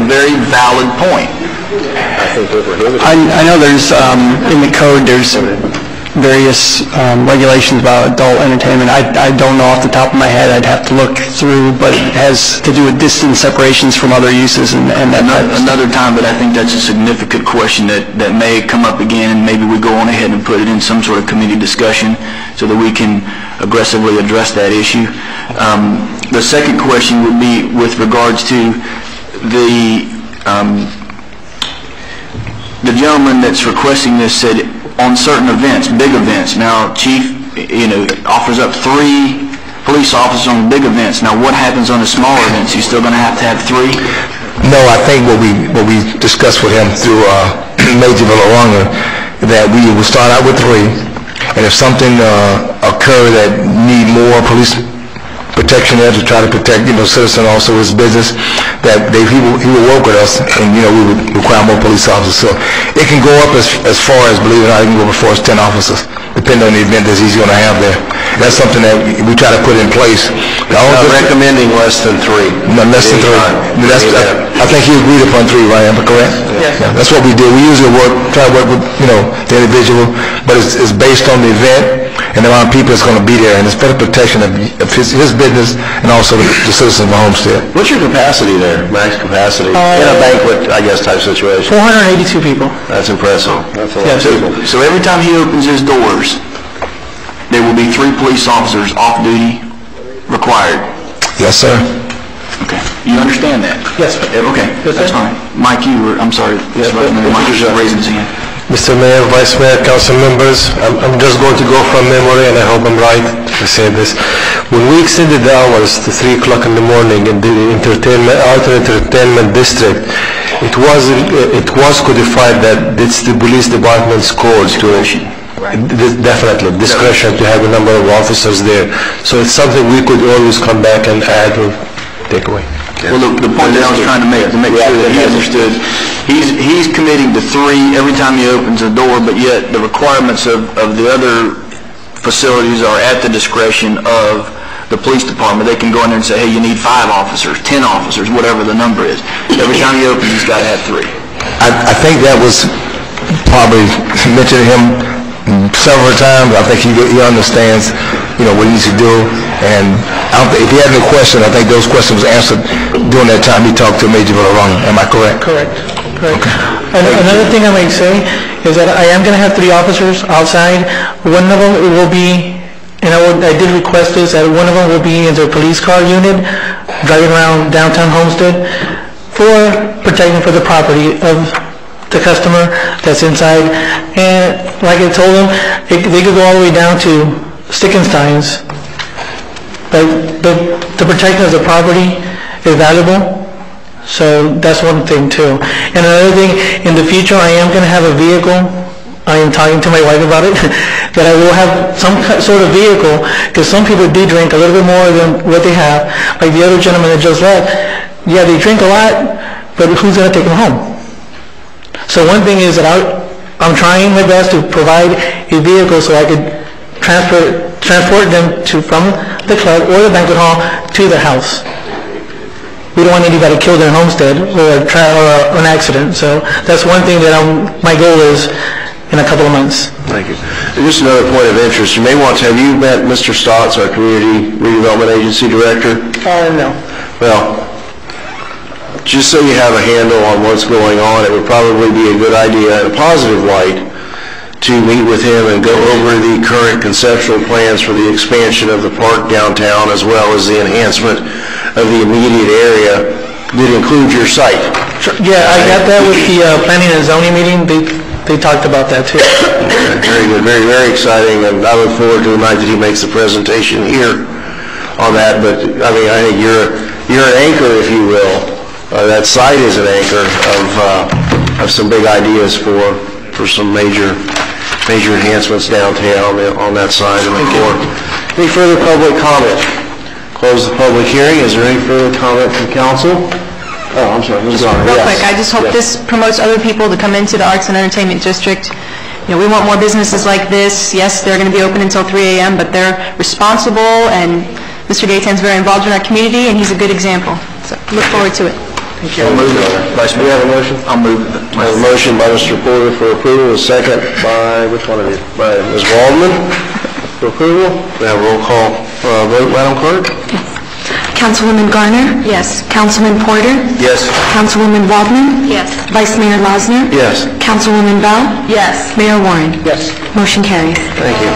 very valid point. I think we're prohibited. I know there's, in the code, there's various regulations about adult entertainment. I don't know off the top of my head. I'd have to look through, but it has to do with distance separations from other uses and that type of stuff. Another time, but I think that's a significant question that may come up again, and maybe we go on ahead and put it in some sort of committee discussion so that we can aggressively address that issue. The second question would be with regards to the gentleman that's requesting this said on certain events, big events. Now, Chief, offers up 3 police officers on big events. Now, what happens on the smaller events? You still going to have 3? No, I think what we discussed with him through Major Villaranga, that we will start out with 3, and if something occur that need more police protection there to try to protect, citizen, also his business, that he will work with us, and we would require more police officers. So it can go up as far as, believe it or not, it can go as far as 10 officers, depending on the event that he's going to have there. That's something that we try to put in place. Recommending less than 3. No, less than 3. I think he agreed upon 3, right? Am I correct? Yes. Yeah, that's what we do. We usually try to work with, the individual, but it's based on the event and the amount of people that's going to be there, and it's for the protection of his business and also the citizens of Homestead. What's your capacity there, max capacity, in a banquet, I guess, type situation? 482 people. That's impressive. That's a lot of people. So every time he opens his doors, there will be 3 police officers off duty required. Yes, sir. Okay. You understand that? Yes. Okay. That's fine. Mike, I'm sorry. Yes, Mike was raising his hand. Mr. Mayor, Vice Mayor, council members, I'm just going to go from memory, and I hope I'm right to say this. When we extended the hours to 3 o'clock in the morning in the outer entertainment district, it was codified that it's the police department's code to definitely discretion to have a number of officers there. So it's something we could always come back and add or take away. Well, the point that I was trying to make sure that he understood, he's committing to 3 every time he opens a door, but yet the requirements of the other facilities are at the discretion of the police department. They can go in there and say, hey, you need 5 officers, 10 officers, whatever the number is. Every time he opens, he's got to have 3. I think that was probably mentioned to him several times. I think he understands, what he needs to do, and if he had any question, I think those questions was answered during that time he talked to Major Villaranga. Am I correct? Correct. Okay. And another thing I might say is that I am going to have 3 officers outside. One of them will be, and I did request this, that one of them will be in their police car unit, driving around downtown Homestead for protecting for the property of the customer that's inside. And like I told them, they could go all the way down to Stickenstein's, but the protection of the property is valuable. So that's one thing too. And another thing, in the future I am going to have a vehicle. I am talking to my wife about it, that I will have some sort of vehicle, because some people do drink a little bit more than what they have. Like the other gentleman that just left, yeah, they drink a lot, but who's going to take them home? So one thing is that I'm trying my best to provide a vehicle so I could transport them from the club or the banquet hall to their house. We don't want anybody killed in Homestead or an accident. So that's one thing that my goal is in a couple of months. Thank you. Just another point of interest. You may want to, have you met Mr. Stotts, our Community Redevelopment Agency Director? No. Well, just so you have a handle on what's going on, it would probably be a good idea in a positive light to meet with him and go over the current conceptual plans for the expansion of the park downtown, as well as the enhancement of the immediate area that include your site. Yeah, I got that with the planning and zoning meeting. They talked about that too. Very good, very, very exciting, and I look forward to the night that he makes the presentation here on that. But I mean, I think you're an anchor, if you will. That site is an anchor of some big ideas for some major enhancements downtown on that side of the court. Any further public comment? Close the public hearing. Is there any further comment from council? Oh, I'm sorry. Ms. Garner. Real Yes. quick, I just hope this promotes other people to come into the Arts and Entertainment District. We want more businesses like this. Yes, they're going to be open until 3 a.m., but they're responsible, and Mr. Gaetan's very involved in our community, and he's a good example. So look forward to it. Vice Mayor, we have a motion? I'll move it. I have a motion by Mr. Porter for approval, a second by, which one of you? By Ms. Waldman for approval. We have a roll call vote, Madam Clerk? Councilwoman Garner? Yes. Councilman Porter? Yes. Councilwoman Waldman? Yes. Vice Mayor Losner? Yes. Councilwoman Bell? Yes. Mayor Warren? Yes. Motion carries. Thank you.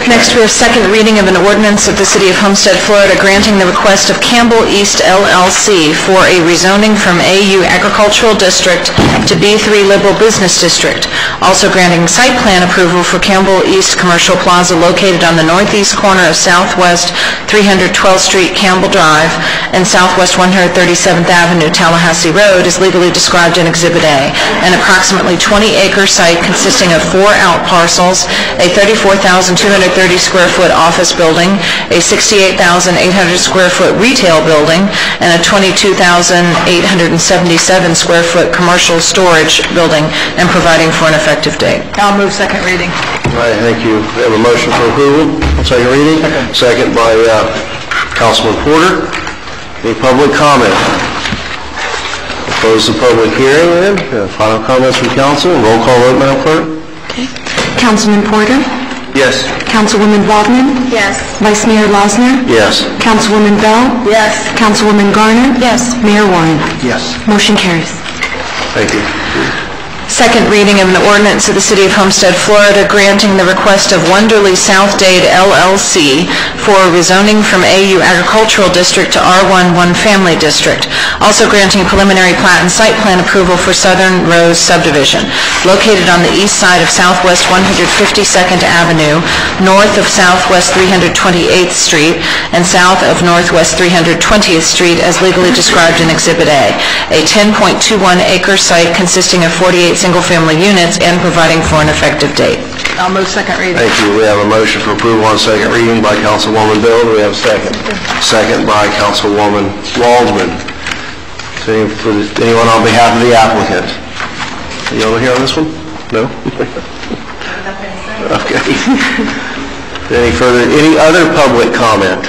Next, we have second reading of an ordinance of the City of Homestead, Florida, granting the request of Campbell East LLC for a rezoning from AU Agricultural District to B3 Liberal Business District. Also granting site plan approval for Campbell East Commercial Plaza located on the northeast corner of Southwest 312th Street, Campbell Drive, and Southwest 137th Avenue, Tallahassee Road, is legally described in Exhibit A. An approximately 20-acre site consisting of 4 out parcels, a 34,230 square foot office building, a 68,800 square foot retail building, and a 22,877 square foot commercial storage building, and providing for an effective date. I'll move second reading. All right, thank you. We have a motion for approval, second reading. Second by Councilman Porter. Any public comment? We'll close the public hearing then. Final comments from council. Roll call vote, Madam Clerk. Okay. Councilman Porter? Yes. Councilwoman Waldman? Yes. Vice Mayor Losner? Yes. Councilwoman Bell? Yes. Councilwoman Garner? Yes. Mayor Warren? Yes. Motion carries. Thank you. Second reading of an ordinance of the City of Homestead, Florida, granting the request of Wonderly South Dade LLC for rezoning from AU Agricultural District to R1 One Family District. Also granting preliminary plat and site plan approval for Southern Rose subdivision, located on the east side of Southwest 152nd Avenue, north of Southwest 328th Street, and south of Northwest 320th Street, as legally described in Exhibit A. A 10.21-acre site consisting of 48 single-family units and providing for an effective date. I'll move second reading. Thank you. We have a motion for approval on second reading by Councilwoman Bell. Do we have a second? Second by Councilwoman Waldman. Anyone on behalf of the applicant? Are you over here on this one? No? Okay. Any other public comment?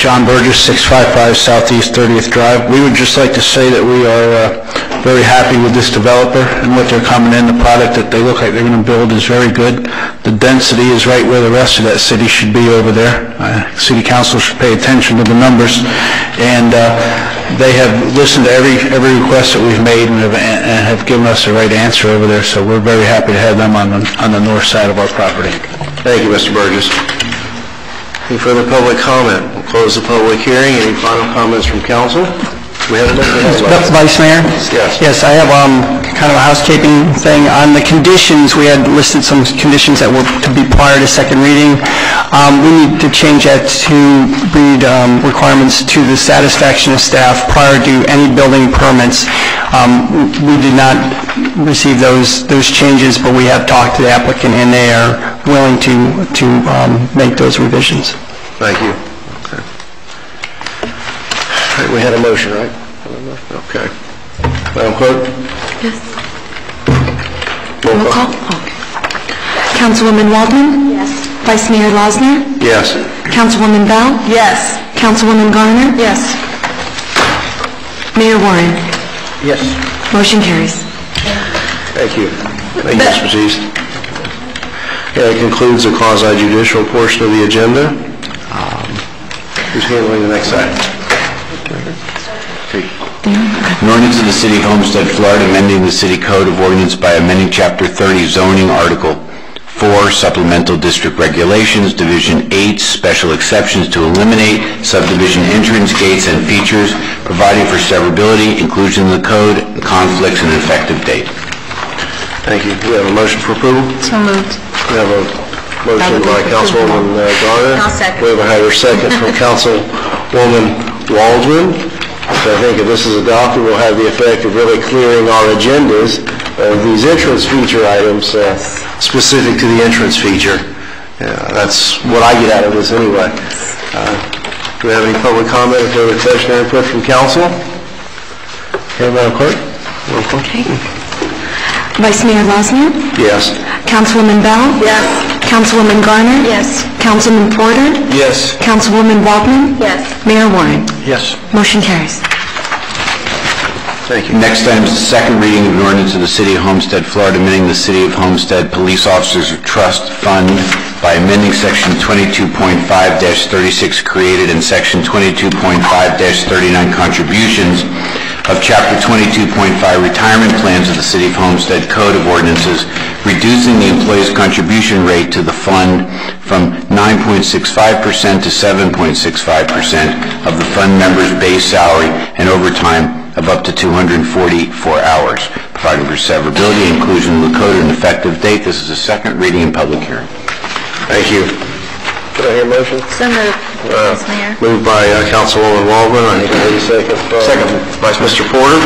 John Burgess, 655 Southeast 30th Drive. We would just like to say that we are very happy with this developer and what they're coming in. The product that they look like they're going to build is very good. The density is right where the rest of that city should be over there. City Council should pay attention to the numbers. And they have listened to every request that we've made and have given us the right answer over there. So we're very happy to have them on the north side of our property. Thank you, Mr. Burgess. Any further public comment? We'll close the public hearing. Any final comments from council? We have Vice Mayor? Yes. Yes, I have kind of a housekeeping thing. On the conditions, we had listed some conditions that were to be prior to second reading. We need to change that to read requirements to the satisfaction of staff prior to any building permits. We did not receive those changes, but we have talked to the applicant, and they are willing to make those revisions. Thank you. Okay. All right, we had a motion, right? Okay. Madam Clerk? Yes. Roll call? Okay. Councilwoman Waldman? Yes. Vice Mayor Losner? Yes. Councilwoman Bell? Yes. Councilwoman Garner? Yes. Mayor Warren? Yes. Motion carries. Thank you. Thank you, Ms. Batiste. Yeah, that concludes the quasi-judicial portion of the agenda. Who's handling the next item? An ordinance of the City of Homestead, Florida, amending the City Code of Ordinance by amending Chapter 30 zoning, Article 4, Supplemental District Regulations, Division 8, Special Exceptions to eliminate subdivision entrance, gates, and features, providing for severability, inclusion in the code, conflicts, and an effective date. Thank you. We have a motion for approval? So moved. We have a motion by Councilwoman Garner. I'll second. We have a second from Councilwoman Waldman. So I think if this is adopted, we'll have the effect of really clearing our agendas of these entrance feature items specific to the entrance feature. That's what I get out of this anyway. Do we have any public comment or further question or input from council? Okay, Madam Clerk? Okay. Vice Mayor Losner? Yes. Councilwoman Bell? Yes. Councilwoman Garner? Yes. Councilman Porter? Yes. Councilwoman Waldman? Yes. Mayor Warren? Yes. Motion carries. Thank you. Next item is the second reading of an ordinance of the City of Homestead, Florida, amending the City of Homestead Police Officers Trust Fund by amending Section 22.5-36 created and Section 22.5-39 contributions of Chapter 22.5 Retirement Plans of the City of Homestead Code of Ordinances, reducing the employee's contribution rate to the fund from 9.65% to 7.65% of the fund member's base salary and overtime of up to 244 hours, providing for severability, inclusion in the code, and effective date. This is a second reading and public hearing. Thank you. Could I hear a motion? So moved, Vice Mayor. Moved by Councilwoman Waldman. I need a second. Second by Mr. Porter.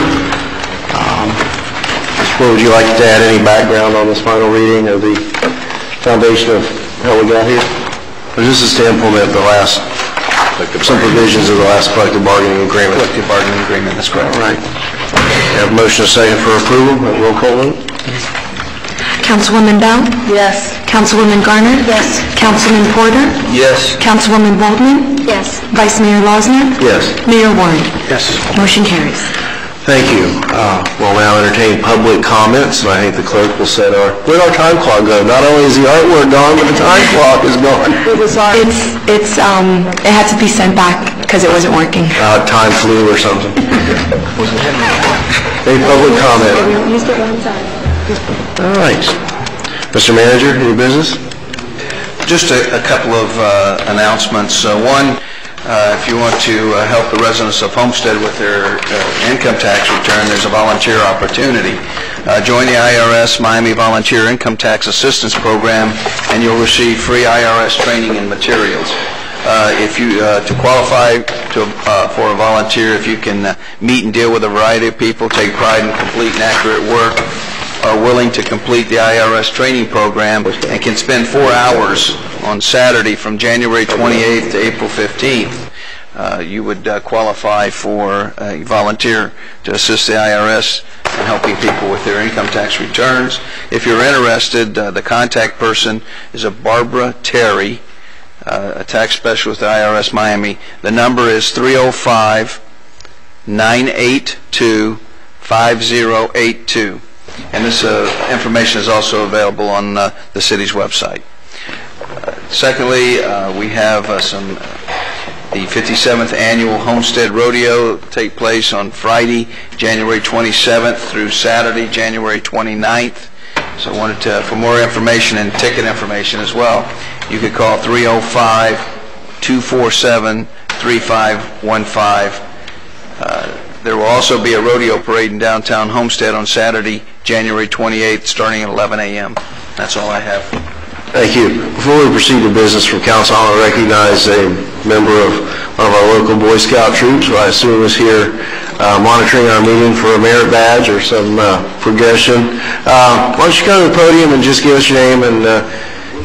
Mr. Porter, would you like to add any background on this final reading of the foundation of how we got here? This is to implement the last, some provisions of the last collective bargaining agreement. Collective bargaining agreement, that's correct. All right. We have a motion and a second for approval. Roll call vote. Councilwoman Bell? Yes. Councilwoman Garner? Yes. Councilman Porter? Yes. Councilwoman Waldman? Yes. Vice Mayor Losner? Yes. Mayor Warren? Yes. Motion carries. Thank you. We'll now entertain public comments, and I think the clerk will set where'd our time clock go? Not only is the artwork gone, but the time clock is gone. It had to be sent back because it wasn't working. Time flew or something. Any public comment? We used it one time. All right. Mr. Manager, any business? Just a couple of announcements. One, if you want to help the residents of Homestead with their income tax return, there's a volunteer opportunity. Join the IRS Miami Volunteer Income Tax Assistance Program, and you'll receive free IRS training and materials. If you to qualify for a volunteer, if you can meet and deal with a variety of people, take pride in complete and accurate work, are willing to complete the IRS training program, and can spend 4 hours on Saturday from January 28th to April 15th, you would qualify for a volunteer to assist the IRS in helping people with their income tax returns. If you're interested, the contact person is a Barbara Terry, a tax specialist at IRS Miami. The number is 305-982-5082. And this information is also available on the city's website. Secondly, we have the 57th Annual Homestead Rodeo take place on Friday, January 27th through Saturday, January 29th. So I wanted to, for more information and ticket information as well, you could call 305-247-3515. There will also be a rodeo parade in downtown Homestead on Saturday, January 28th, starting at 11 a.m. That's all I have. Thank you. Before we proceed to business from council, I want to recognize a member of one of our local Boy Scout troops, who I assume is here monitoring our meeting for a merit badge or some progression. Why don't you come to the podium and just give us your name and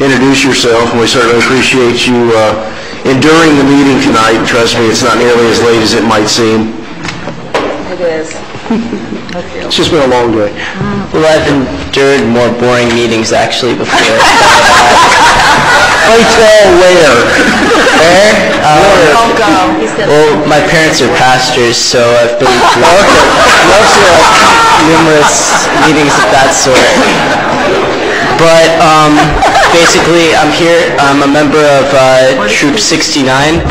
introduce yourself, and we certainly appreciate you enduring the meeting tonight. Trust me, it's not nearly as late as it might seem. It is. It's just been a long day. Well, I've endured more boring meetings actually before. Play tell where? Where? Don't go. He said Well, my parents are pastors, so I've been through numerous meetings of that sort. But basically, I'm here. I'm a member of Troop 69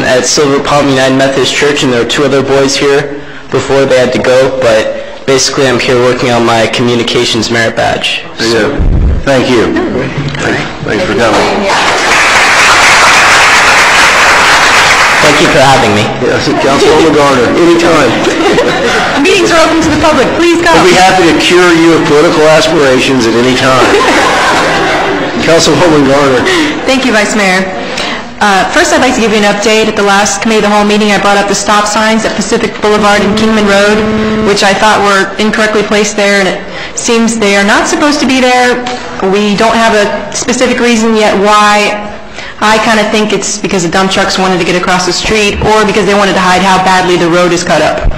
at Silver Palm United Methodist Church, and there are 2 other boys here before they had to go, but basically I'm here working on my communications merit badge. So. Thank you. Thanks for coming. Thank you for having me. Yes, Councilwoman Garner, anytime. Meetings are open to the public. Please come. We'll be happy to cure you of political aspirations at any time. Councilwoman Garner. Thank you, Vice Mayor. First, I'd like to give you an update. At the last committee of the whole meeting, I brought up the stop signs at Pacific Boulevard and Kingman Road, which I thought were incorrectly placed there, and it seems they are not supposed to be there. We don't have a specific reason yet why. I kind of think it's because the dump trucks wanted to get across the street, or because they wanted to hide how badly the road is cut up.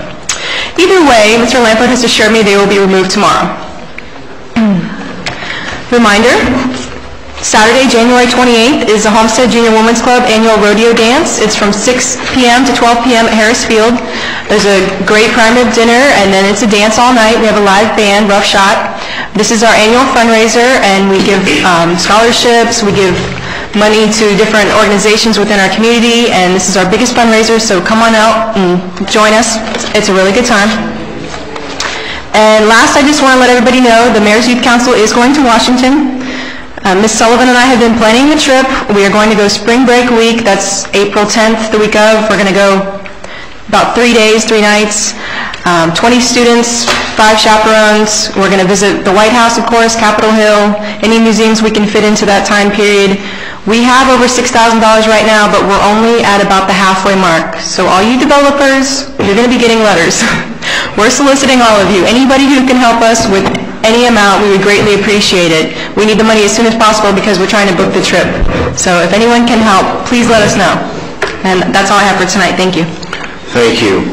Either way, Mr. Lampert has assured me they will be removed tomorrow. Reminder, Saturday, January 28th, is the Homestead Junior Women's Club Annual Rodeo Dance. It's from 6 p.m. to 12 p.m. at Harris Field. There's a great prime rib dinner, and then it's a dance all night. We have a live band, Rough Shot. This is our annual fundraiser, and we give scholarships, we give money to different organizations within our community, and this is our biggest fundraiser, so come on out and join us. It's a really good time. And last, I just want to let everybody know the Mayor's Youth Council is going to Washington. Ms. Sullivan and I have been planning the trip. We are going to go spring break week. That's April 10th, the week of. We're going to go about 3 days, 3 nights, 20 students, 5 chaperones. We're going to visit the White House, of course, Capitol Hill, any museums we can fit into that time period. We have over $6,000 right now, but we're only at about the halfway mark. So all you developers, you're going to be getting letters. We're soliciting all of you. Anybody who can help us with any amount, we would greatly appreciate it. We need the money as soon as possible because we're trying to book the trip. So if anyone can help, please let us know. And that's all I have for tonight. Thank you. Thank you.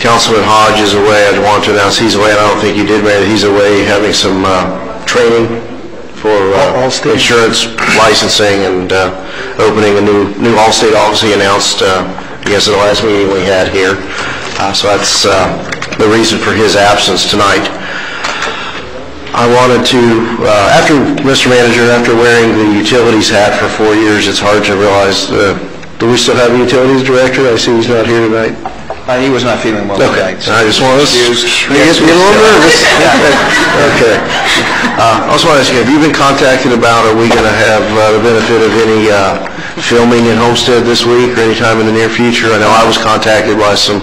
Councilman Hodge is away. I want to announce he's away, and I don't think you did, Mayor. He's away having some training for insurance licensing and opening a new Allstate office he announced, I guess, at the last meeting we had here. So that's the reason for his absence tonight. I wanted to, after, Mr. Manager, after wearing the utilities hat for 4 years, it's hard to realize, do we still have a utilities director? I see he's not here tonight. He was not feeling well tonight. I just want to get a little nervous. Okay. I also want to ask you, have you been contacted about, are we going to have the benefit of any filming in Homestead this week or anytime in the near future? I know I was contacted by some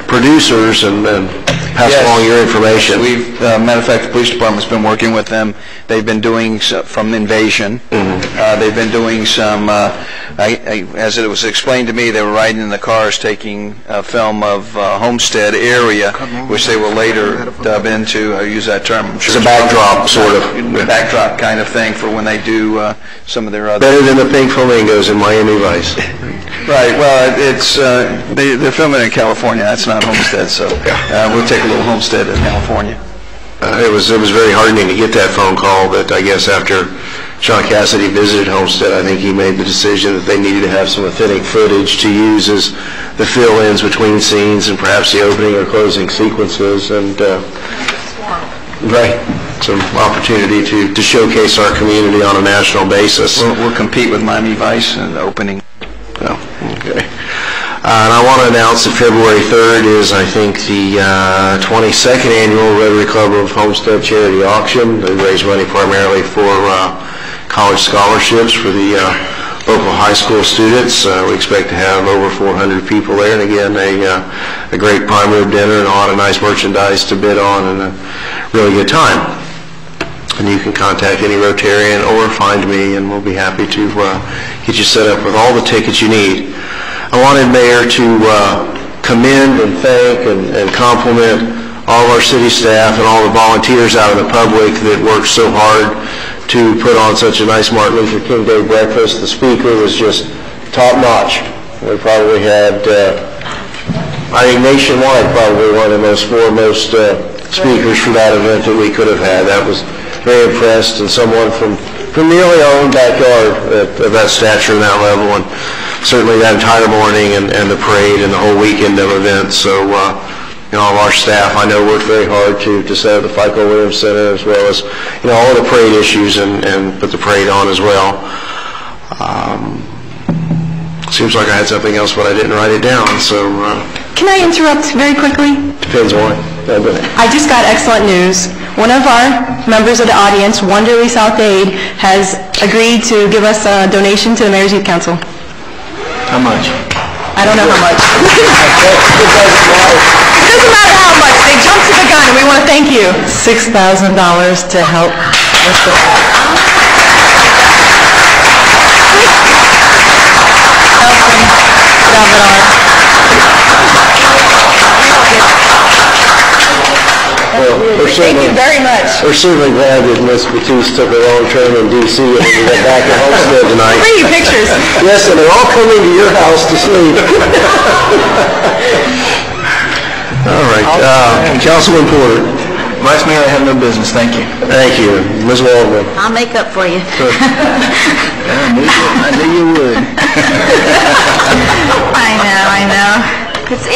producers and pass along your information. Matter of fact, the police department's been working with them. They've been doing from Invasion. They've been doing some, as it was explained to me, they were riding in the cars taking film of Homestead area, which they will later dub into, I use that term. It's a backdrop, sort of. Backdrop kind of thing for when they do some of their other... Better than the pink flamingos in Miami Vice. Right, well, it's they're filming in California. That's not Homestead, so we'll take a little Homestead in California. It was very heartening to get that phone call that I guess after Sean Cassidy visited Homestead, I think he made the decision that they needed to have some authentic footage to use as the fill-ins between scenes and perhaps the opening or closing sequences, and some opportunity to showcase our community on a national basis. We'll compete with Miami Vice in the opening. Oh, okay. And I want to announce that February 3rd is, I think, the 22nd annual Rotary Club of Homestead Charity Auction. They raise money primarily for college scholarships for the local high school students. We expect to have over 400 people there, and again, a great prime rib dinner and a lot of nice merchandise to bid on, and a really good time. And you can contact any Rotarian or find me, and we'll be happy to get you set up with all the tickets you need. I wanted, Mayor, to commend and thank and compliment all of our city staff and all the volunteers out in the public that worked so hard to put on such a nice Martin Luther King Day breakfast. The speaker was just top-notch. We probably had, I think nationwide, probably one of the most foremost speakers for that event that we could have had. That was very impressed, and someone from nearly our own backyard at that stature and that level, and certainly that entire morning and the parade and the whole weekend of events. So, all of our staff, I know, worked very hard to set up the FICO Williams Center, as well as, all of the parade issues and put the parade on as well. Seems like I had something else, but I didn't write it down, so... Can I interrupt very quickly? Depends on what. Go ahead. I just got excellent news. One of our members of the audience, Wonderly South Aid, has agreed to give us a donation to the Mayor's Youth Council. How much? I don't know how much. It doesn't matter how much. They jumped to the gun, and we want to thank you. $6,000 to help with the... Thank you very much. We're certainly glad that Ms. Batiste took a long train in D.C. and we got back at Homestead tonight. Bring you pictures. Yes, and they're all coming to your house to sleep. All right. Councilman Porter. Vice Mayor, I have no business. Thank you. Thank you. Ms. Waldron. I'll make up for you. I knew you would. I know. It's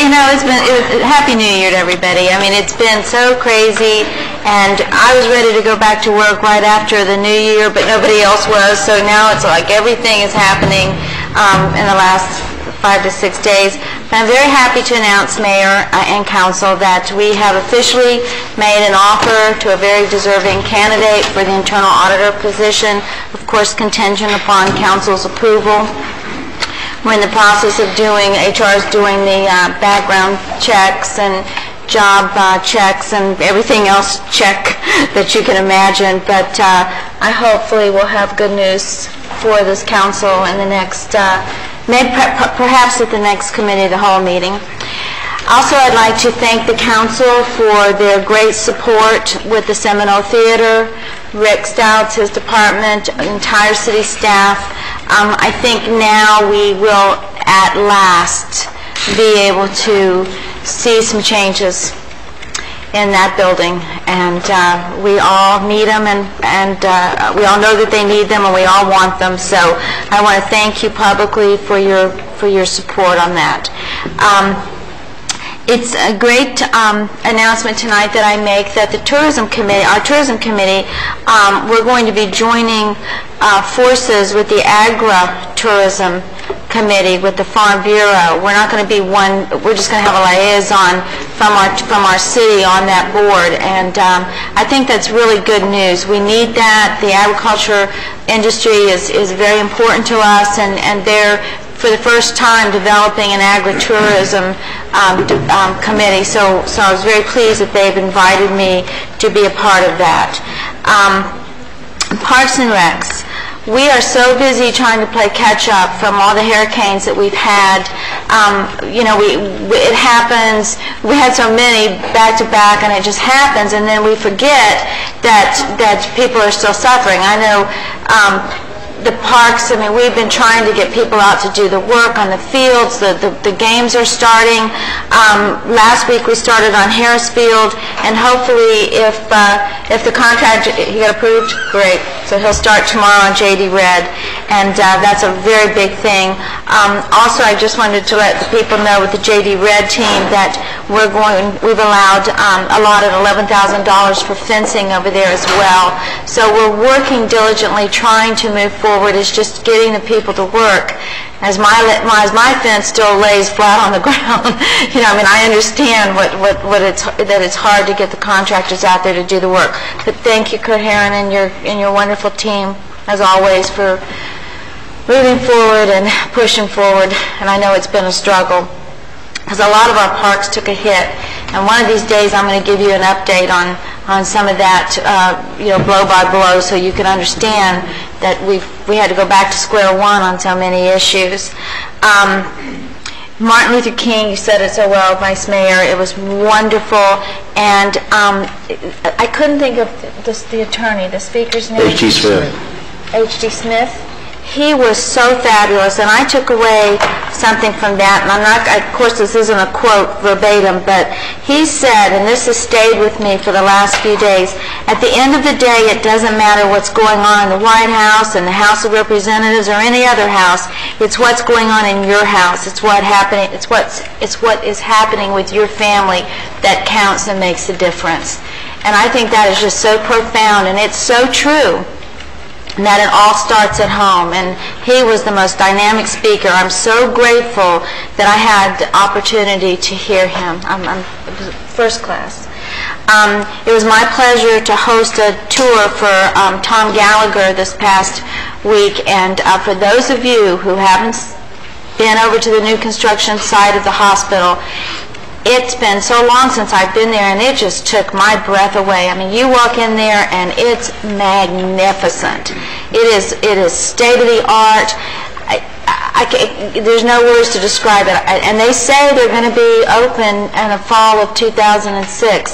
been Happy New Year to everybody. I mean, it's been so crazy, and I was ready to go back to work right after the New Year, but nobody else was, so now it's like everything is happening in the last 5 to 6 days. But I'm very happy to announce, Mayor and Council, that we have officially made an offer to a very deserving candidate for the internal auditor position, of course contingent upon Council's approval. We're in the process of HR is doing the background checks and job checks and everything else check that you can imagine, but I hopefully will have good news for this council in the next, perhaps at the next committee of the whole meeting. Also, I'd like to thank the council for their great support with the Seminole Theater, Rick Stouts, his department, entire city staff. I think now we will at last be able to see some changes in that building, and we all need them, and we all know that they need them, and we all want them. So I want to thank you publicly for your support on that. It's a great announcement tonight that I make that the tourism committee, our tourism committee, we're going to be joining forces with the agri-tourism committee with the Farm Bureau. We're not going to be one, we're just going to have a liaison from our city on that board, and I think that's really good news. We need that. The agriculture industry is very important to us, and they're for the first time developing an agri-tourism committee, so I was very pleased that they've invited me to be a part of that. Parks and Recs. We are so busy trying to play catch-up from all the hurricanes that we've had. It happens. We had so many back-to-back, and it just happens, and then we forget that people are still suffering. I know the parks, I mean, we've been trying to get people out to do the work on the fields. The games are starting. Last week we started on Harris Field, and hopefully if the contract, he got approved, great. So he'll start tomorrow on J.D. Red, and that's a very big thing. Also, I just wanted to let the people know with the J.D. Red team that we've allowed allotted $11,000 for fencing over there as well. So we're working diligently trying to move forward. Is just getting the people to work. As my fence still lays flat on the ground, I understand that it's hard to get the contractors out there to do the work. But thank you, Kurt Herron, and your wonderful team, as always, for moving forward and pushing forward. And I know it's been a struggle, because a lot of our parks took a hit. And one of these days I'm going to give you an update on some of that, blow by blow, so you can understand that we had to go back to square one on so many issues. Martin Luther King, you said it so well, Vice Mayor. It was wonderful, and I couldn't think of the attorney, the speaker's name. H.D. Smith. H.D. Smith. He was so fabulous, and I took away something from that, and of course this isn't a quote verbatim, but he said, and this has stayed with me for the last few days, at the end of the day, it doesn't matter what's going on in the White House and the House of Representatives or any other house. It's what's going on in your house. It's what is happening with your family that counts and makes a difference. And I think that is just so profound, and it's so true, that it all starts at home. And he was the most dynamic speaker. I'm so grateful that I had the opportunity to hear him. I'm first class. It was my pleasure to host a tour for Tom Gallagher this past week, and for those of you who haven't been over to the new construction site of the hospital, it's been so long since I've been there, and it just took my breath away. I mean, you walk in there, and it's magnificent. It is state of the art. There's no words to describe it. And they say they're going to be open in the fall of 2006,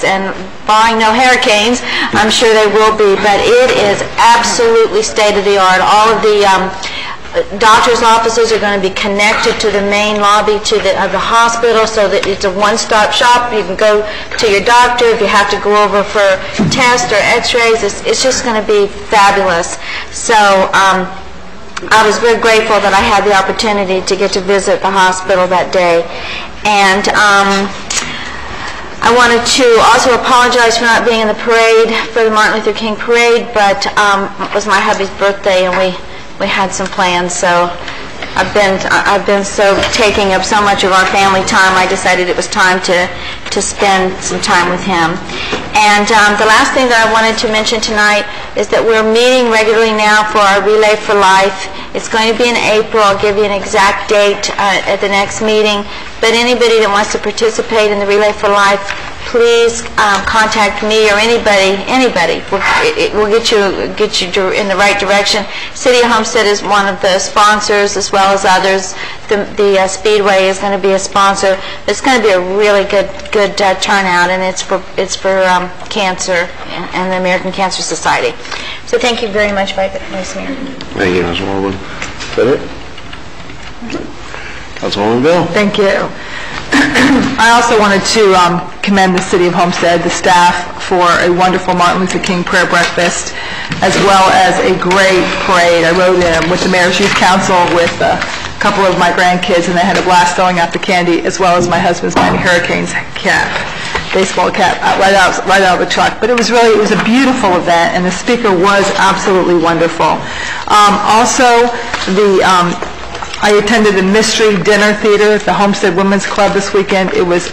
and barring no hurricanes, I'm sure they will be. But it is absolutely state of the art. All of the doctor's offices are going to be connected to the main lobby of the hospital, so that it's a one-stop shop. You can go to your doctor if you have to go over for tests or x-rays. It's just going to be fabulous. So I was very grateful that I had the opportunity to get to visit the hospital that day. And I wanted to also apologize for not being in the parade, for the Martin Luther King parade, but it was my hubby's birthday and we had some plans, so I've been so taking up so much of our family time, I decided it was time to spend some time with him. And the last thing that I wanted to mention tonight is that we're meeting regularly now for our Relay for Life. It's going to be in April. I'll give you an exact date at the next meeting. But anybody that wants to participate in the Relay for Life, please contact me or anybody. We'll get you in the right direction. City of Homestead is one of the sponsors, as well as others. The Speedway is going to be a sponsor. It's going to be a really good turnout, and it's for cancer and the American Cancer Society. So thank you very much, Vice Mayor. Thank you, Councilwoman. Is that it? Councilwoman Bill. Thank you. I also wanted to commend the City of Homestead, the staff, for a wonderful Martin Luther King prayer breakfast, as well as a great parade. I rode in with the Mayor's Youth Council with a couple of my grandkids, and they had a blast throwing out the candy, as well as my husband's Miami Hurricanes cap, baseball cap, right out of the truck. But it was a beautiful event, and the speaker was absolutely wonderful. Also, I attended the Mystery Dinner Theater at the Homestead Women's Club this weekend. It's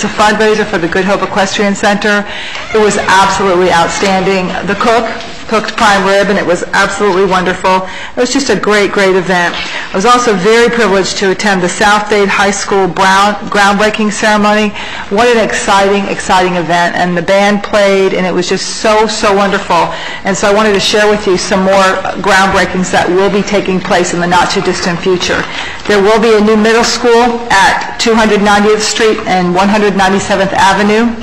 a fundraiser for the Good Hope Equestrian Center. It was absolutely outstanding. The cook cooked prime rib, and it was absolutely wonderful. It was just a great event. I was also very privileged to attend the South Dade High School groundbreaking ceremony. What an exciting event, and the band played, and it was just so wonderful. And so I wanted to share with you some more groundbreakings that will be taking place in the not-too-distant future. There will be a new middle school at 290th Street and 197th Avenue.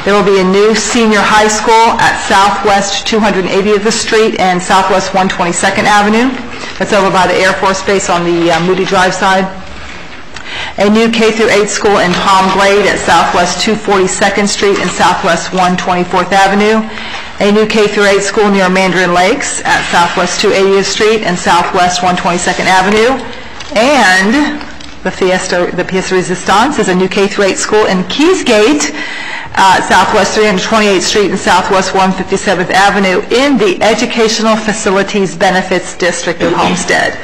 There will be a new senior high school at Southwest 280th Street and Southwest 122nd Avenue. That's over by the Air Force Base on the Moody Drive side. A new K-8 school in Palm Glade at Southwest 242nd Street and Southwest 124th Avenue. A new K-8 school near Mandarin Lakes at Southwest 280th Street and Southwest 122nd Avenue. And the Pièce Resistance is a new K-8 school in Keysgate, Southwest 328th Street and Southwest 157th Avenue in the Educational Facilities Benefits District of Homestead.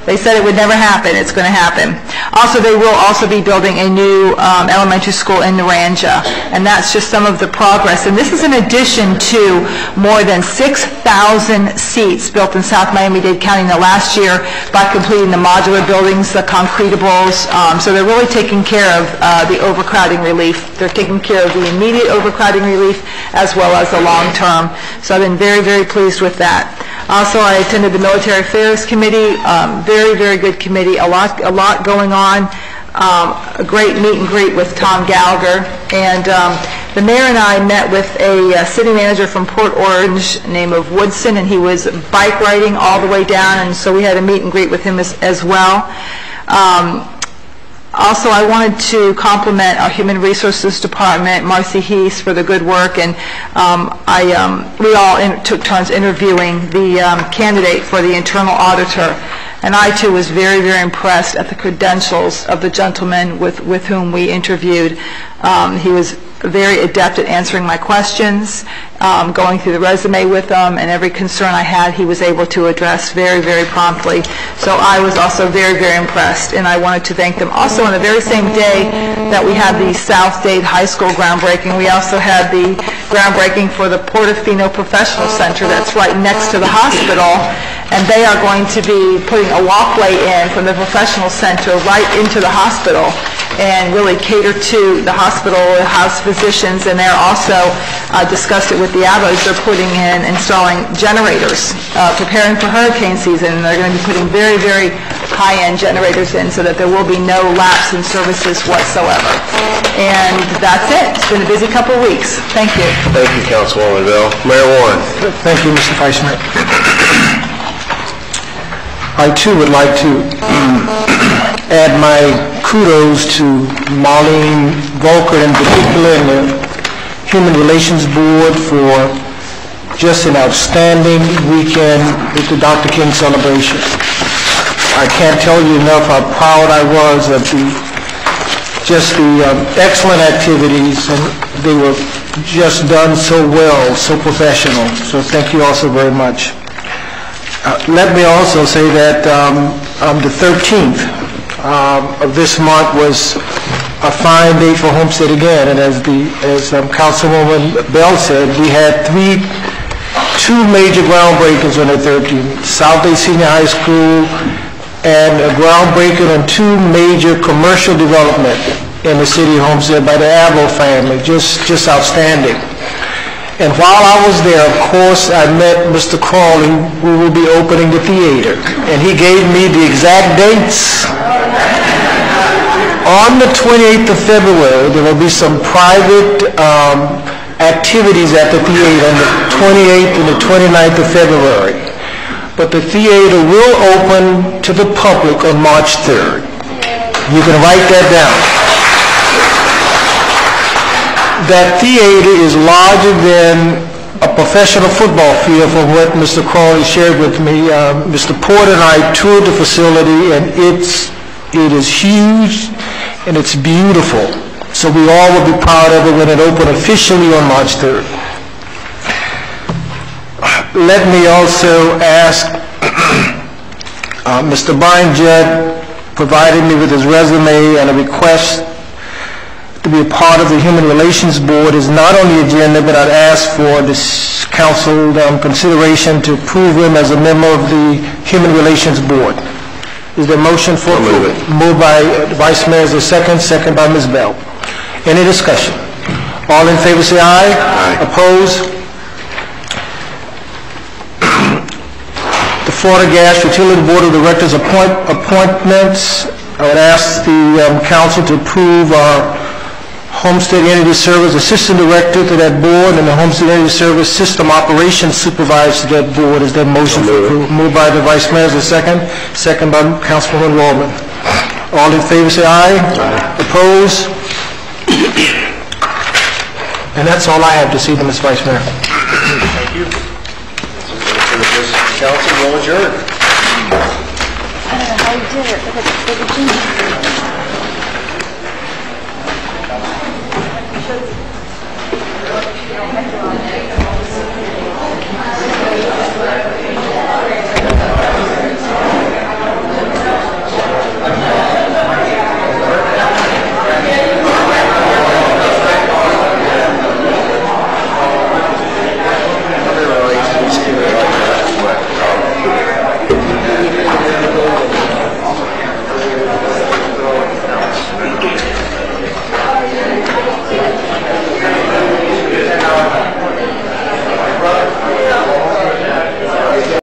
They said it would never happen. It's going to happen. Also, they will also be building a new elementary school in Naranja, and that's just some of the progress. And this is in addition to more than 6,000 seats built in South Miami-Dade County in the last year by completing the modular buildings, the concretables. So they're really taking care of the overcrowding relief. They're taking care of the immediate overcrowding relief as well as the long term. So I've been very pleased with that. Also, I attended the Military Affairs Committee. Very good committee. A lot going on. A great meet and greet with Tom Gallagher. And the mayor and I met with a city manager from Port Orange named Woodson, and he was bike riding all the way down, and so we had a meet and greet with him as well. Also, I wanted to compliment our Human Resources Department, Marcy Heese, for the good work, and we all took turns interviewing the candidate for the internal auditor. And I, too, was very impressed at the credentials of the gentleman with whom we interviewed. He was very adept at answering my questions, going through the resume with them, and every concern I had he was able to address very promptly. So I was also very impressed, and I wanted to thank them. Also, on the very same day that we had the South Dade High School groundbreaking, we also had the groundbreaking for the Portofino Professional Center that's right next to the hospital, and they are going to be putting a walkway in from the professional center right into the hospital and really cater to the hospital, house physicians, and they're also discussed it with the Abbas. They're putting in, installing generators, preparing for hurricane season, and they're going to be putting very high-end generators in so that there will be no lapse in services whatsoever. And that's it. It's been a busy couple of weeks. Thank you. Thank you, Councilwoman Bell. Mayor Warren. Thank you, Mr. Vice Mayor. I too would like to add my kudos to Marlene Volker in particular and the Human Relations Board for just an outstanding weekend with the Dr. King celebration. I can't tell you enough how proud I was of the excellent activities, and they were just done so well, so professional. So thank you also very much. Let me also say that the 13th of this month was a fine day for Homestead again, and as Councilwoman Bell said, we had two major groundbreakers on the 13th, South Day Senior High School and a groundbreaking on two major commercial development in the city of Homestead by the Averill family, just outstanding. And while I was there, of course, I met Mr. Crawley, who will be opening the theater, and he gave me the exact dates. On the 28th of February, there will be some private activities at the theater on the 28th and the 29th of February. But the theater will open to the public on March 3rd. You can write that down. That theater is larger than a professional football field, from what Mr. Crawley shared with me. Mr. Porter and I toured the facility, and it is huge and it's beautiful. So we all will be proud of it when it opens officially on March 3rd. Let me also ask Mr. Brian Judd provided me with his resume and a request to be a part of the Human Relations Board is not on the agenda, but I'd ask for this council consideration to approve him as a member of the Human Relations Board. Is there a motion for approval? Moved by Vice Mayor, is there a second? Second by Ms. Bell. Any discussion? All in favor say aye. Aye. Opposed? The Florida Gas Utility Board of Directors appointments. I would ask the council to approve our Homestead Energy Service Assistant Director to that board and the Homestead Energy Service System Operations Supervisor to that board. Is there a motion for approval? Moved by the Vice Mayor, is there a second? Second by Councilwoman Waldman. All in favor say aye. Aye. Opposed? And that's all I have to say to Ms. Vice Mayor. Thank you. This council will adjourn. I don't know how you did it, but it's